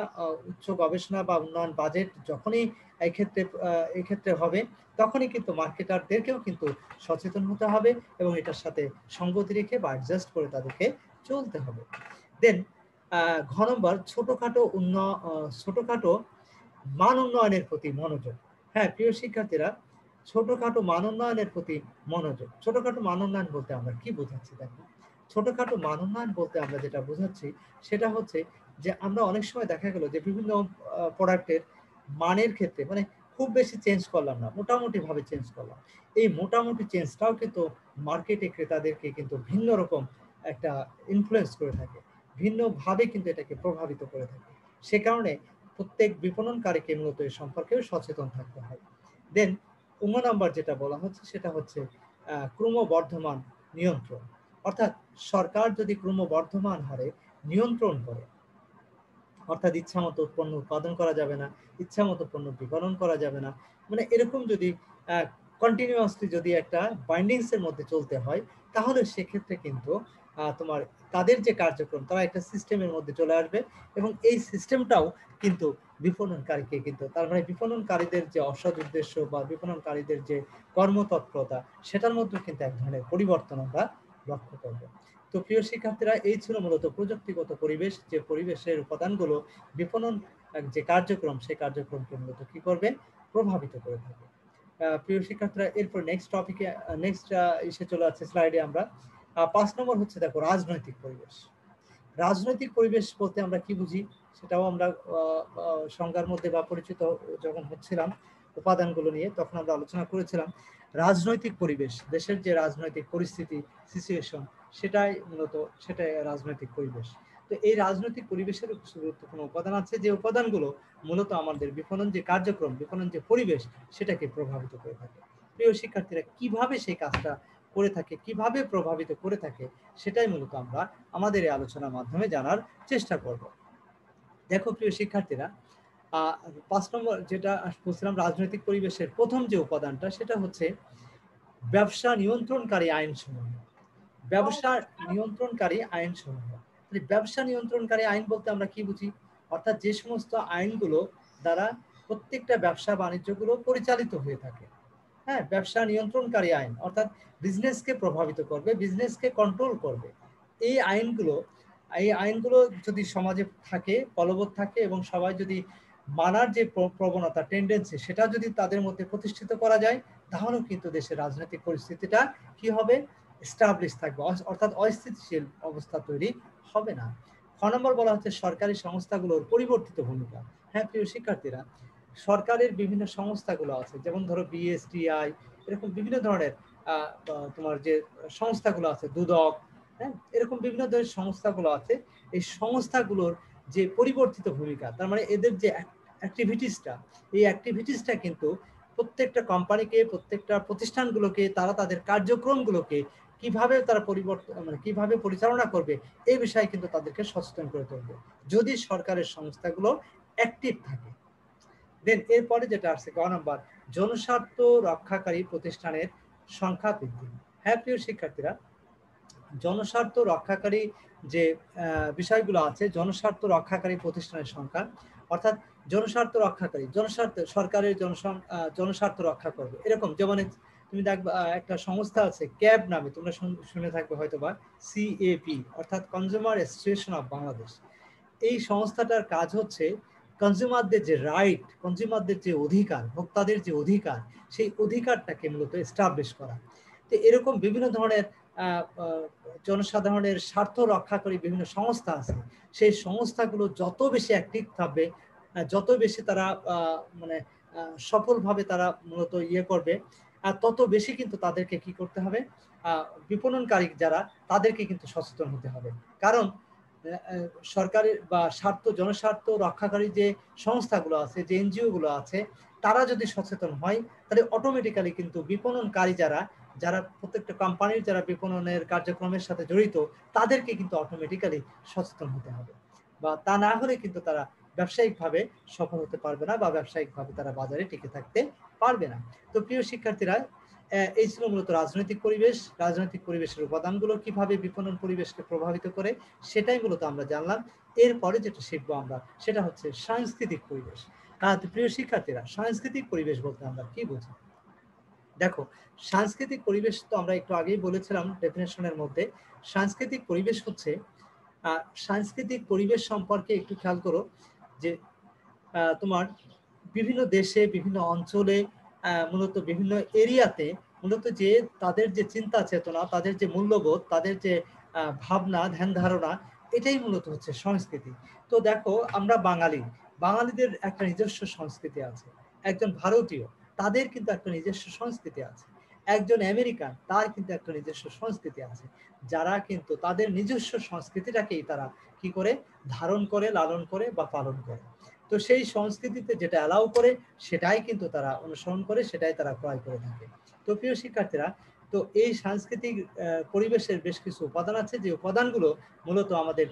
উচ্চ গবেষণা বা উন্নয়ন বাজেট যখনই এক্ষেত্রে হবে, তখনই কিন্তু মার্কেটারদেরকেও কিন্তু সচেতন হতে হবে এবং এটার সাথে সঙ্গতি রেখে বা অ্যাডজাস্ট করে তাদেরকে চলতে হবে। দেন ঘ নম্বর, ছোটখাটো মান উন্নয়নের প্রতি মনোযোগ। হ্যাঁ প্রিয় শিক্ষার্থীরা, ছোটখাটো মান উন্নয়নের প্রতি মনোযোগ। ছোটখাটো মান উন্নয়ন বলতে আমরা কি বোঝাচ্ছি দেখো, ছোটখাটো মান উন্নয়ন বলতে আমরা যেটা বোঝাচ্ছি সেটা হচ্ছে যে আমরা অনেক সময় দেখা গেল যে বিভিন্ন প্রোডাক্টের মানের ক্ষেত্রে মানে খুব বেশি চেঞ্জ করলাম না, মোটামুটি ভাবে চেঞ্জ করলাম। এই মোটামুটি চেঞ্জটাও কিন্তু মার্কেটে ক্রেতাদেরকে কিন্তু ভিন্ন রকম একটা ইনফ্লুয়েন্স করে থাকে, ভিন্নভাবে কিন্তু এটাকে প্রভাবিত করে থাকে। সে কারণে প্রত্যেক বিপণনকারীকে মূলত এ সম্পর্কেও সচেতন থাকতে হয়। দেন নাম্বার যেটা বলা হচ্ছে সেটা হচ্ছে ক্রমবর্ধমান নিয়ন্ত্রণ। অর্থাৎ সরকার যদি ক্রমবর্ধমান হারে নিয়ন্ত্রণ করে, অর্থাৎ ইচ্ছা মতো পণ্য উৎপাদন করা যাবে না, ইচ্ছা মতো পণ্য বিপণন করা যাবে না, মানে এরকম যদি কন্টিনিউয়াসলি যদি একটা বাইন্ডিংস এর মধ্যে চলতে হয়, তাহলে সেক্ষেত্রে কিন্তু তোমার তাদের যে কার্যক্রম, তারা একটা সিস্টেমের মধ্যে চলে আসবে এবং এই সিস্টেমটাও কিন্তু বিপণনকারীকে কিন্তু, তার মানে বিপণনকারীদের যে অসৎ উদ্দেশ্য বা বিপণনকারীদের যে কর্মতৎপরতা, সেটার মধ্যে কিন্তু এক ধরনের পরিবর্তন আমরা লক্ষ্য করবো। তো প্রিয় শিক্ষার্থীরা, এই ছিল মূলত প্রযুক্তিগত পরিবেশ, যে পরিবেশের উপাদানগুলো বিপণন যে কার্যক্রম, সেই কার্যক্রমকে মূলত কি করবে, প্রভাবিত করে থাকে। প্রিয় শিক্ষার্থীরা, এরপর নেক্সট এসে চলে যাচ্ছে স্লাইডে আমরা 5 নম্বর হচ্ছে দেখো রাজনৈতিক পরিবেশ। রাজনৈতিক পরিবেশ বলতে আমরা কি বুঝি, সেটাও আমরা সংজ্ঞার মধ্যে বা পরিচিত যখন হচ্ছিলাম উপাদানগুলো নিয়ে, তখন আমরা আলোচনা করেছিলাম রাজনৈতিক পরিবেশ, দেশের যে রাজনৈতিক পরিস্থিতি, সিচুয়েশন, সেটাই রাজনৈতিক পরিবেশ। তো এই রাজনৈতিক পরিবেশের গুরুত্বপূর্ণ উপাদান আছে, যে উপাদানগুলো মূলত আমাদের বিপণন যে কার্যক্রম, বিপণন যে পরিবেশ, সেটাকে প্রভাবিত করে থাকে। প্রিয় শিক্ষার্থীরা, কিভাবে সেই কাজটা করে থাকে, কিভাবে প্রভাবিত করে থাকে, সেটাই মূলত আমরা আমাদের এই আলোচনার মাধ্যমে জানার চেষ্টা করব। দেখো প্রিয় শিক্ষার্থীরা, 5 নম্বর যেটা বলছিলাম, রাজনৈতিক পরিবেশের প্রথম যে উপাদানটা, সেটা হচ্ছে ব্যবসা নিয়ন্ত্রণকারী আইনসমূহ। ব্যবসা নিয়ন্ত্রণকারী আইনসমূহ, ব্যবসা নিয়ন্ত্রণকারী আইন বলতে আমরা কি বুঝি, অর্থাৎ যে সমস্ত আইনগুলো দ্বারা প্রত্যেকটা ব্যবসা বাণিজ্যগুলো পরিচালিত হয়ে থাকে। হ্যাঁ, ব্যবসা নিয়ন্ত্রণকারী আইন অর্থাৎ বিজনেসকে প্রভাবিত করবে, বিজনেসকে কন্ট্রোল করবে। এই আইনগুলো যদি সমাজে থাকে, বলবৎ থাকে, এবং সবাই যদি মানার যে প্রবণতা, টেন্ডেন্সি, সেটা যদি তাদের মধ্যে প্রতিষ্ঠিত করা যায়, তাহলেও কিন্তু দেশের রাজনৈতিক পরিস্থিতিটা কি হবে, এস্টাবলিশ থাকবে, অর্থাৎ অস্থিতিশীল অবস্থা তৈরি হবে না। খ নম্বর বলা হচ্ছে সরকারি সংস্থাগুলোর পরিবর্তিত ভূমিকা। হ্যাঁ প্রিয় শিক্ষার্থীরা, সরকারের বিভিন্ন সংস্থাগুলো আছে, যেমন ধরো বিএসটিআই, এরকম বিভিন্ন ধরনের তোমার যে সংস্থাগুলো আছে, দুদক, হ্যাঁ, এরকম বিভিন্ন ধরনের সংস্থাগুলো আছে। এই সংস্থাগুলোর যে পরিবর্তিত ভূমিকা, তার মানে এদের যে অ্যাক্টিভিটিসটা, এই অ্যাক্টিভিটিসটা কিন্তু প্রত্যেকটা কোম্পানিকে, প্রত্যেকটা প্রতিষ্ঠানগুলোকে, তারা তাদের কার্যক্রমগুলোকে কিভাবে তারা কিভাবে পরিচালনা করবে, এই বিষয়ে কিন্তু তাদেরকে সচেতন করে তুলবে, যদি সরকারের সংস্থাগুলো অ্যাক্টিভ থাকে। দেন এরপরে যেটা আসছে গ নাম্বার, জনস্বার্থ রক্ষাকারী প্রতিষ্ঠানের সংখ্যা বৃদ্ধি। হ্যাঁ প্রিয় শিক্ষার্থীরা, জনস্বার্থ রক্ষাকারী যে বিষয়গুলো আছে, জনস্বার্থ রক্ষাকারী প্রতিষ্ঠানের সংখ্যা, অর্থাৎ জনস্বার্থ রক্ষাকারী, সরকারের জনস্বার্থ রক্ষা করবে, এরকম যেমন তুমি দেখবা একটা সংস্থা আছে ক্যাব নামে, তোমরা শুনে থাকবে হয়তো বা, CAB অর্থাৎ কনজিউমার অ্যাসোসিয়েশন অফ বাংলাদেশ। এই সংস্থাটার কাজ হচ্ছে কনজিউমারদের যে রাইট, কনজিউমারদের যে অধিকার, ভোক্তাদের যে অধিকার, সেই অধিকারটাকে মূলত এস্টাবলিশ করা। তো এরকম বিভিন্ন ধরনের জনসাধারণের স্বার্থ রক্ষাকারী বিভিন্ন সংস্থা আছে, সেই সংস্থাগুলো যত বেশি অ্যাক্টিভ থাকবে, যত বেশি তারা মানে সফলভাবে তারা মূলত ইয়ে করবে, তত বেশি কিন্তু তাদেরকে কি করতে হবে, বিপণনকারী যারা তাদেরকে কিন্তু সচেতন হতে হবে। কারণ সরকারের বা জনস্বার্থ রক্ষাকারী যে সংস্থাগুলো আছে, যে এনজিও গুলো আছে, তারা যদি সচেতন হয় তাহলে অটোমেটিক্যালি কিন্তু বিপণনকারী যারা প্রত্যেকটা কোম্পানির যারা বিপণনের কার্যক্রমের সাথে জড়িত, তাদেরকে কিন্তু অটোমেটিক্যালি সচেতন হতে হবে। বা তা না হলে কিন্তু তারা ব্যবসায়িকভাবে সফল হতে পারবে না, বা ব্যবসায়িকভাবে তারা বাজারে টিকে থাকতে পারবে না। তো প্রিয় শিক্ষার্থীরা, এই ছিল মূলত রাজনৈতিক পরিবেশ। রাজনৈতিক পরিবেশের উপাদানগুলো কিভাবে বিপণন পরিবেশকে প্রভাবিত করে, সেটাই মূলত আমরা জানলাম। এরপরে যেটা শিখবো আমরা, সেটা হচ্ছে সাংস্কৃতিক পরিবেশ। প্রিয় শিক্ষার্থীরা, সাংস্কৃতিক পরিবেশ বলতে আমরা কি বুঝি? দেখো, সাংস্কৃতিক পরিবেশ তো আমরা একটু আগেই বলেছিলাম ডেফিনেশনের মধ্যে। সাংস্কৃতিক পরিবেশ হচ্ছে, সাংস্কৃতিক পরিবেশ সম্পর্কে একটু খেয়াল করো যে তোমার বিভিন্ন দেশে, বিভিন্ন অঞ্চলে, মূলত বিভিন্ন এরিয়াতে মূলত যে তাদের যে চিন্তা চেতনা, তাদের যে মূল্যবোধ, তাদের যে ভাবনা, ধ্যান ধারণা, এটাই মূলত হচ্ছে সংস্কৃতি। তো দেখো, আমরা বাঙালিদের একটা নিজস্ব সংস্কৃতি আছে। একজন ভারতীয়, তাদের কিন্তু একটা নিজস্ব সংস্কৃতি আছে। একজন আমেরিকান, তার কিন্তু একটা নিজস্ব সংস্কৃতি আছে। যারা কিন্তু তাদের নিজস্ব সংস্কৃতিটাকেই তারা কি করে ধারণ করে, লালন করে বা পালন করে। তো সেই সংস্কৃতিতে যেটা অ্যালাউ করে, সেটাই কিন্তু তারা অনুসরণ করে, সেটাই তারা ক্রয় করে থাকে। তো প্রিয় শিক্ষার্থীরা, তো এই সাংস্কৃতিক পরিবেশের বেশ কিছু উপাদান আছে, যে উপাদানগুলো মূলত আমাদের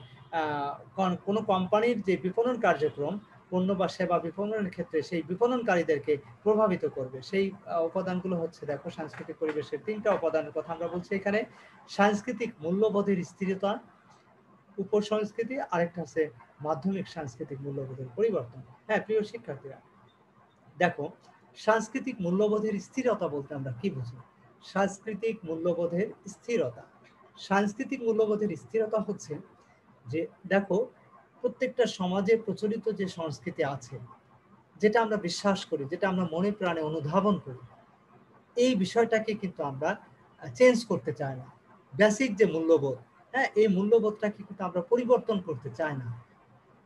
কোনো কোম্পানির যে বিপণন কার্যক্রম, পণ্য বা সেবা বিপণনের ক্ষেত্রে সেই বিপণনকারীদেরকে প্রভাবিত করবে। সেই উপাদানগুলো হচ্ছে, দেখো, সাংস্কৃতিক পরিবেশের 3টা উপাদানের কথা আমরা বলছি এখানে। সাংস্কৃতিক মূল্যবোধের স্থিরতা, উপসংস্কৃতি, আরেকটা আছে মাধ্যমিক সাংস্কৃতিক মূল্যবোধের পরিবর্তন। হ্যাঁ প্রিয় শিক্ষার্থীরা, দেখো, সাংস্কৃতিক মূল্যবোধের স্থিরতা বলতে আমরা কি বুঝি? সাংস্কৃতিক মূল্যবোধের স্থিরতা, সাংস্কৃতিক মূল্যবোধের স্থিরতা হচ্ছে যে, দেখো, প্রত্যেকটা সমাজে প্রচলিত যে সংস্কৃতি আছে, যেটা আমরা বিশ্বাস করি, যেটা আমরা মনে প্রাণে অনুধাবন করি, এই বিষয়টাকে কিন্তু আমরা চেঞ্জ করতে চাই না। বেসিক যে মূল্যবোধ, হ্যাঁ, এই মূল্যবোধটাকে কিন্তু আমরা পরিবর্তন করতে চাই না।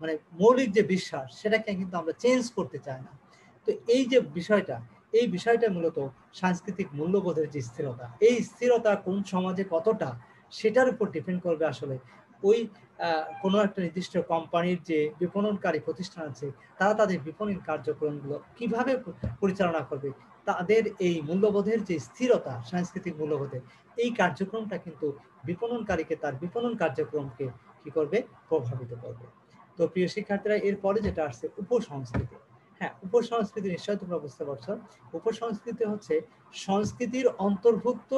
মানে মৌলিক যে বিশ্বাস, সেটাকে কিন্তু আমরা চেঞ্জ করতে চাই না। তো এই যে বিষয়টা, এই বিষয়টা মূলত সাংস্কৃতিক মূল্যবোধের যে স্থিরতা, এই স্থিরতা কোন সমাজে কতটা, সেটার উপর ডিপেন্ড করবে আসলে ওই কোনো একটা নির্দিষ্ট কোম্পানির যে বিপণনকারী প্রতিষ্ঠান আছে, তারা তাদের বিপণন কার্যক্রমগুলো কিভাবে পরিচালনা করবে। তাদের এই মূল্যবোধের যে স্থিরতা, সাংস্কৃতিক মূল্যবোধের এই কার্যক্রমটা কিন্তু বিপণনকারীকে তার বিপণন কার্যক্রমকে কি করবে, প্রভাবিত করবে। তো প্রিয় শিক্ষার্থীরা, এরপরে যেটা আসছে উপসংস্কৃতি। হ্যাঁ, উপসংস্কৃতি নিশ্চয়ই তোমরা বুঝতে পারছো। উপসংস্কৃতি হচ্ছে সংস্কৃতির অন্তর্ভুক্ত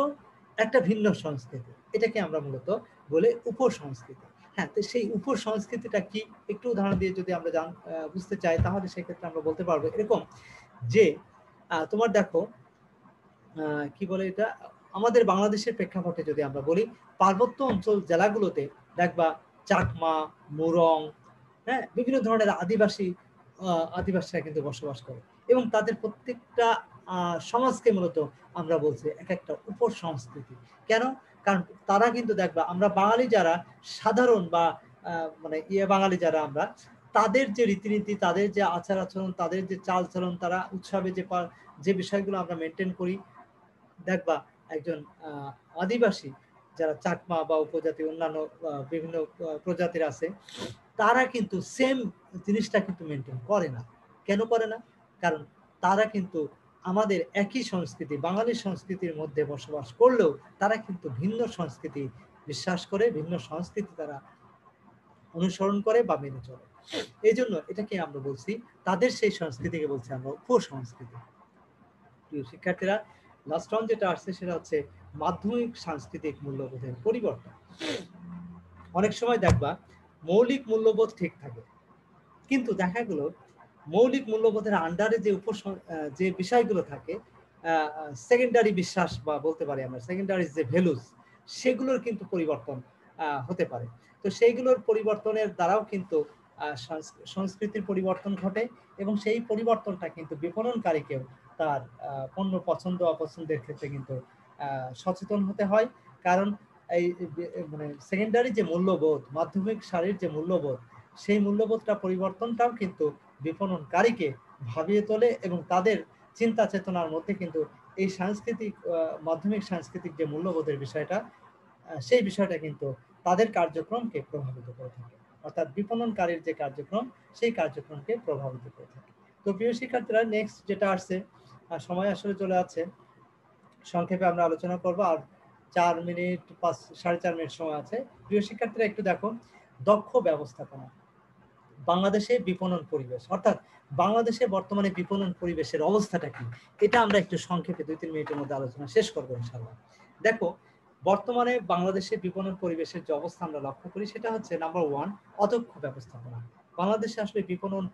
একটা ভিন্ন সংস্কৃতি, এটাকে আমরা মূলত বলে উপসংস্কৃতি। হ্যাঁ, তো সেই উপসংস্কৃতিটা কি, একটু উদাহরণ দিয়ে যদি আমরা বুঝতে চাই, তাহলে সেক্ষেত্রে আমরা বলতে পারবো এরকম যে, তোমার দেখো, কি বলে এটা, আমাদের বাংলাদেশের প্রেক্ষাপটে যদি আমরা বলি, পার্বত্য অঞ্চল জেলাগুলোতে দেখবা চাকমা, মুরং, হ্যাঁ, বিভিন্ন ধরনের আদিবাসীরা কিন্তু বসবাস করে, এবং তাদের প্রত্যেকটা সমাজকে মূলত আমরা বলছি এক একটা উপসংস্কৃতি। কেন? কারণ তারা কিন্তু দেখবা, আমরা বাঙালি যারা সাধারণ বা মানে বাঙালি যারা আমরা, তাদের যে রীতিনীতি, তাদের যে আচার আচরণ, তাদের যে চালচলন, তারা উৎসবে যে বিষয়গুলো আমরা মেনটেন করি, দেখবা একজন আদিবাসী যারা চাকমা বা উপজাতি, অন্যান্য বিভিন্ন প্রজাতির আছে, তারা কিন্তু সেম জিনিসটা কিন্তু মেনটেন করে না। কেন করে না? কারণ তারা কিন্তু আমাদের একই সংস্কৃতি, বাঙালি সংস্কৃতির মধ্যে বসবাস করলেও তারা কিন্তু ভিন্ন সংস্কৃতি বিশ্বাস করে, ভিন্ন সংস্কৃতি তারা অনুসরণ করে বা মেনে চলে। এই জন্য এটাকে আমরা বলছি, তাদের সেই সংস্কৃতিকে বলছি আমরা উপসংস্কৃতি। প্রিয় শিক্ষার্থীরা, লাস্ট ওয়ান যেটা আসছে, সেটা হচ্ছে মাধ্যমিক সাংস্কৃতিক মূল্যবোধের পরিবর্তন। অনেক সময় দেখবা মৌলিক মূল্যবোধ ঠিক থাকে, কিন্তু দেখা গেল মৌলিক মূল্যবোধের আন্ডারে যে বিষয়গুলো থাকে, সেকেন্ডারি বিশ্বাস বা বলতে পারি আমরা সেকেন্ডারি যে ভ্যালুজ, সেগুলোর কিন্তু পরিবর্তন হতে পারে। তো সেইগুলোর পরিবর্তনের দ্বারাও কিন্তু সংস্কৃতির পরিবর্তন ঘটে এবং সেই পরিবর্তনটা কিন্তু বিপণনকারীকেও তার পণ্য পছন্দ অপছন্দের ক্ষেত্রে কিন্তু সচেতন হতে হয়। কারণ এই মানে সেকেন্ডারি যে মূল্যবোধ, মাধ্যমিক সারির যে মূল্যবোধ, সেই মূল্যবোধটা পরিবর্তনটাও কিন্তু বিপণনকারীকে ভাবিয়ে তোলে এবং তাদের চিন্তা চেতনার মধ্যে কিন্তু এই সাংস্কৃতিক মাধ্যমিক সাংস্কৃতিক যে মূল্যবোধের বিষয়টা, সেই বিষয়টা কিন্তু তাদের কার্যক্রমকে প্রভাবিত করে থাকে। অর্থাৎ বিপণনকারীর যে কার্যক্রম, সেই কার্যক্রমকে প্রভাবিত করে থাকে। তো প্রিয় শিক্ষার্থীরা, নেক্সট যেটা আসছে, সময় আসলে চলে আসছে, সংক্ষেপে আমরা আলোচনা করব। আর 4 মিনিট 4.5 মিনিট সময় আছে। প্রিয় শিক্ষার্থীরা, একটু দেখো, দক্ষ ব্যবস্থাপনা, বাংলাদেশে বিপণন পরিবেশ, অর্থাৎ বাংলাদেশে বর্তমানে বিপণন পরিবেশের অবস্থাটা কি, এটা আমরা একটু সংক্ষেপে 2-3 মিনিটের মধ্যে আলোচনা শেষ করবো ইনশাআল্লাহ। দেখো, বর্তমানে বাংলাদেশে বিপণন পরিবেশের যে অবস্থা আমরা লক্ষ্য করি, সেটা হচ্ছে নাম্বার 1, অদক্ষ ব্যবস্থাপনা। বাংলাদেশে আসলে বিপণন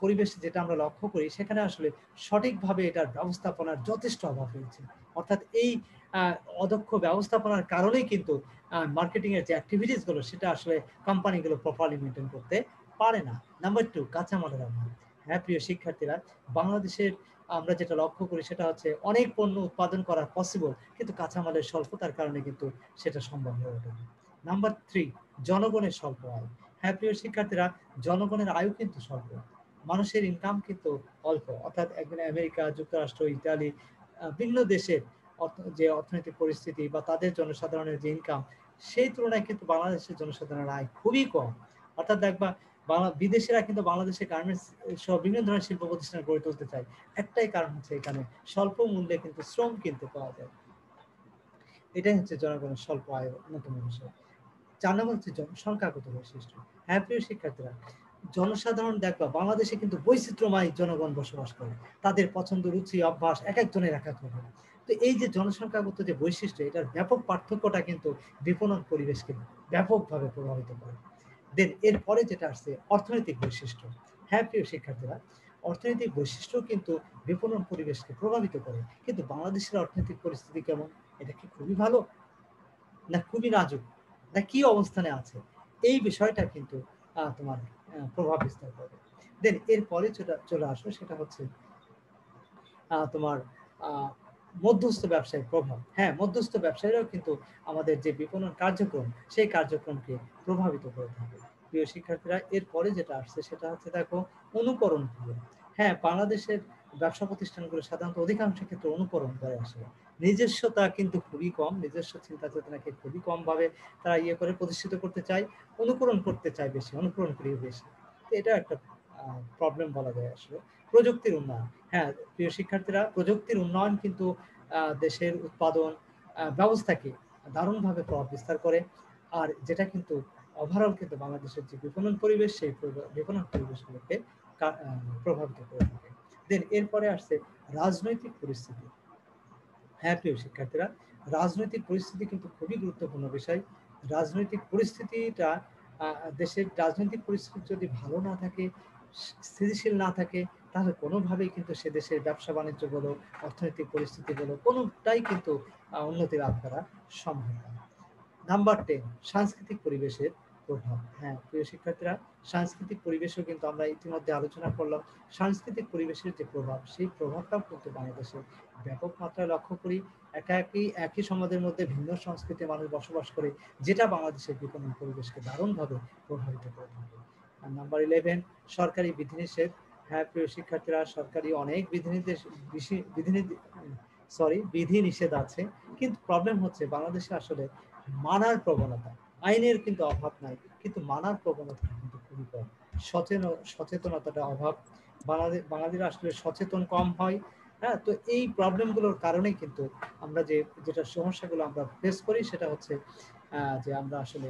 পরিবেশে যেটা আমরা লক্ষ্য করি, সেখানে আসলে সঠিকভাবে এটার ব্যবস্থাপনার যথেষ্ট অভাব রয়েছে। অর্থাৎ এই অদক্ষ ব্যবস্থাপনার কারণেই কিন্তু মার্কেটিং এর যে অ্যাক্টিভিটিস গুলো, সেটা আসলে কোম্পানিগুলো প্রপারলি মেনটেন করতে পারে না। নাম্বার 2, কাঁচামালের অভাব। হ্যাঁ প্রিয় শিক্ষার্থীরা, বাংলাদেশের আমরা যেটা লক্ষ্য করি, সেটা হচ্ছে অনেক পণ্য উৎপাদন করা পসিবল, কিন্তু কাঁচামালের স্বল্পতার কারণে কিন্তু সেটা সম্ভব হয়ে ওঠে না। নাম্বার 3, জনগণের স্বল্প আয়। হ্যাঁ প্রিয় শিক্ষার্থীরা, জনগণের আয়ু কিন্তু স্বল্প, মানুষের ইনকাম কিন্তু অল্প। অর্থাৎ একদিন আমেরিকা যুক্তরাষ্ট্র, ইতালি, বিভিন্ন দেশের যে অর্থনৈতিক পরিস্থিতি বা তাদের জনসাধারণের যে ইনকাম, সেই তুলনায় কিন্তু বাংলাদেশের জনসাধারণের আয় খুবই কম। অর্থাৎ দেখবা, বিদেশিরা কিন্তু বাংলাদেশে গার্মেন্টস সহ বিভিন্ন ধরনের শিল্প প্রতিষ্ঠান গড়ে তুলতে চায়। একটাই কারণ হচ্ছে, এখানে স্বল্প মূল্যে কিন্তু শ্রম কিনতে পাওয়া যায়। এটাই হচ্ছে জনগণের স্বল্প আয়ের অন্যতম বিষয়। 4 নম্বর হচ্ছে জনসংখ্যাগত বৈশিষ্ট্য। হ্যাঁ প্রিয় শিক্ষার্থীরা, জনসাধারণ দেখবা বাংলাদেশে কিন্তু বৈচিত্র্যময় জনগণ বসবাস করে। তাদের পছন্দ, রুচি, অভ্যাস এক একজনের এক এক রকম। তো এই যে জনসংখ্যাগত যে বৈশিষ্ট্য, এটার ব্যাপক পার্থক্যটা কিন্তু বিপণন পরিবেশকে ব্যাপকভাবে প্রভাবিত করে। দেন এরপরে যেটা আসছে, অর্থনৈতিক বৈশিষ্ট্য। হ্যাঁ প্রিয় শিক্ষার্থীরা, অর্থনৈতিক বৈশিষ্ট্য কিন্তু বিপণন পরিবেশকে প্রভাবিত করে। কিন্তু বাংলাদেশের অর্থনৈতিক পরিস্থিতি কেমন? এটা কি খুবই ভালো, না খুবই নাজুক, না কি অবস্থানে আছে? এই বিষয়টা কিন্তু তোমার প্রভাব বিস্তার করবে। দেন এরপরে যেটা চলে আসো, সেটা হচ্ছে তোমার আহ, মধ্যস্থ ব্যবসায়িক প্রভাব। হ্যাঁ, মধ্যস্থ ব্যবসায়ীরাও কিন্তু আমাদের যে বিপণন কার্যক্রম, সেই কার্যক্রমকে প্রভাবিত করে থাকে। প্রিয় শিক্ষার্থীরা, এরপরে যেটা আসছে, সেটা হচ্ছে দেখো, অনুকরণ ক্রিয়া। হ্যাঁ, বাংলাদেশের ব্যবসা প্রতিষ্ঠানগুলো সাধারণত অধিকাংশ ক্ষেত্রে অনুকরণ করে আসে। নিজস্বতা কিন্তু খুবই কম, নিজস্ব চিন্তা চেতনাকে খুবই কম ভাবে তারা করে প্রতিষ্ঠিত করতে চায়, অনুকরণ করতে চায় বেশি, অনুকরণ প্রিয় বেশি। তো এটা একটা প্রবলেম বলা যায় আসলে। প্রযুক্তির উন্নয়ন। হ্যাঁ প্রিয় শিক্ষার্থীরা, প্রযুক্তির উন্নয়ন কিন্তু দেশের উৎপাদন ব্যবস্থাকে দারুণভাবে প্রভাব বিস্তার করে। আর যেটা কিন্তু ওভারঅল কিন্তু বাংলাদেশের যে বিপণন পরিবেশ, সেই বিপণন পরিবেশগুলোকে প্রভাবিত করে থাকে। দেন এরপরে আসছে রাজনৈতিক পরিস্থিতি। হ্যাঁ প্রিয় শিক্ষার্থীরা, রাজনৈতিক পরিস্থিতি কিন্তু খুবই গুরুত্বপূর্ণ বিষয়। রাজনৈতিক পরিস্থিতিটা, দেশের রাজনৈতিক পরিস্থিতি যদি ভালো না থাকে, স্থিতিশীল না থাকে, তাহলে কোনোভাবেই কিন্তু সে দেশের ব্যবসা বাণিজ্য বলো, অর্থনৈতিক পরিস্থিতি বলো, কোনোটাই কিন্তু উন্নতি লাভ করা সম্ভব না। নাম্বার 10, সাংস্কৃতিক পরিবেশের প্রভাব। হ্যাঁ প্রিয় শিক্ষার্থীরা, সাংস্কৃতিক পরিবেশও কিন্তু আমরা ইতিমধ্যে আলোচনা করলাম। সাংস্কৃতিক পরিবেশের যে প্রভাব, সেই প্রভাবটাও কিন্তু বাংলাদেশে ব্যাপক মাত্রায় লক্ষ্য করি। একই সমাজের মধ্যে ভিন্ন সংস্কৃতির মানুষ বসবাস করে, যেটা বাংলাদেশের বিপণন পরিবেশকে দারুণভাবে প্রভাবিত করে থাকে। আর নাম্বার 11, সরকারি বিধিনিষেধ। হ্যাঁ প্রিয় শিক্ষার্থীরা, সরকারি অনেক বিধিনিষেধ আছে, কিন্তু প্রবলেম হচ্ছে বাংলাদেশে আসলে মানার প্রবণতা, আইনের কিন্তু অভাব নাই, কিন্তু মানার প্রবণতা কিন্তু খুবই কম। সচেতনতাটা অভাব, বাঙালিরা আসলে সচেতন কম হয়। হ্যাঁ, তো এই প্রবলেমগুলোর কারণেই কিন্তু আমরা যেটা সমস্যাগুলো আমরা ফেস করি, সেটা হচ্ছে যে আমরা আসলে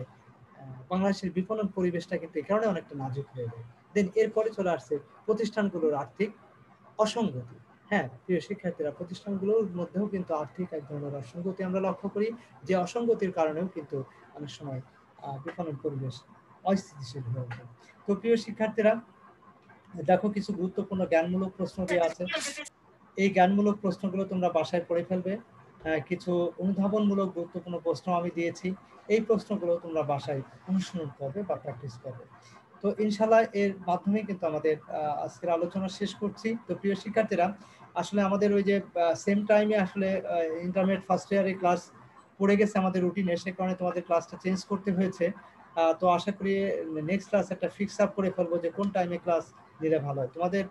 বাংলাদেশের বিপণন পরিবেশটা কিন্তু এই কারণে অনেকটা নাজুক হয়ে যায়। দেন এরপরে চলে আসছে প্রতিষ্ঠানগুলোর আর্থিক অসঙ্গতি। হ্যাঁ প্রিয় শিক্ষার্থীরা, প্রতিষ্ঠানগুলোর মধ্যেও কিন্তু আর্থিক এক ধরনের অসঙ্গতি আমরা লক্ষ্য করি, যে অসঙ্গতির কারণেও কিন্তু অনেক সময় বিপণন পরিবেশ অস্থিতিশীল হয়ে ওঠে। তো প্রিয় শিক্ষার্থীরা, দেখো, কিছু গুরুত্বপূর্ণ জ্ঞানমূলক প্রশ্ন দিয়ে আছে। এই জ্ঞানমূলক প্রশ্নগুলো তোমরা বাসায় পড়ে ফেলবে। কিছু অনুধাবনমূলক গুরুত্বপূর্ণ প্রশ্ন আমি দিয়েছি, এই প্রশ্নগুলো তোমরা বাসায় অনুশীলন করবে বা প্র্যাকটিস করবে। তো ইনশাআল্লাহ এর মাধ্যমে কিন্তু আমাদের আজকের আলোচনা শেষ করছি। তো প্রিয় শিক্ষার্থীরা, আসলে আমাদের ওই যে সেম টাইমে আসলে ইন্টারমিডিয়েট ফার্স্ট ইয়ারে ক্লাস পড়ে গেছে আমাদের রুটিনে, সে কারণে তোমাদের ক্লাসটা চেঞ্জ করতে হয়েছে। তো আশা করি নেক্সট ক্লাস একটা ফিক্স আপ করে ফেলবো যে কোন টাইমে ক্লাস নিলে ভালো হয়। তোমাদের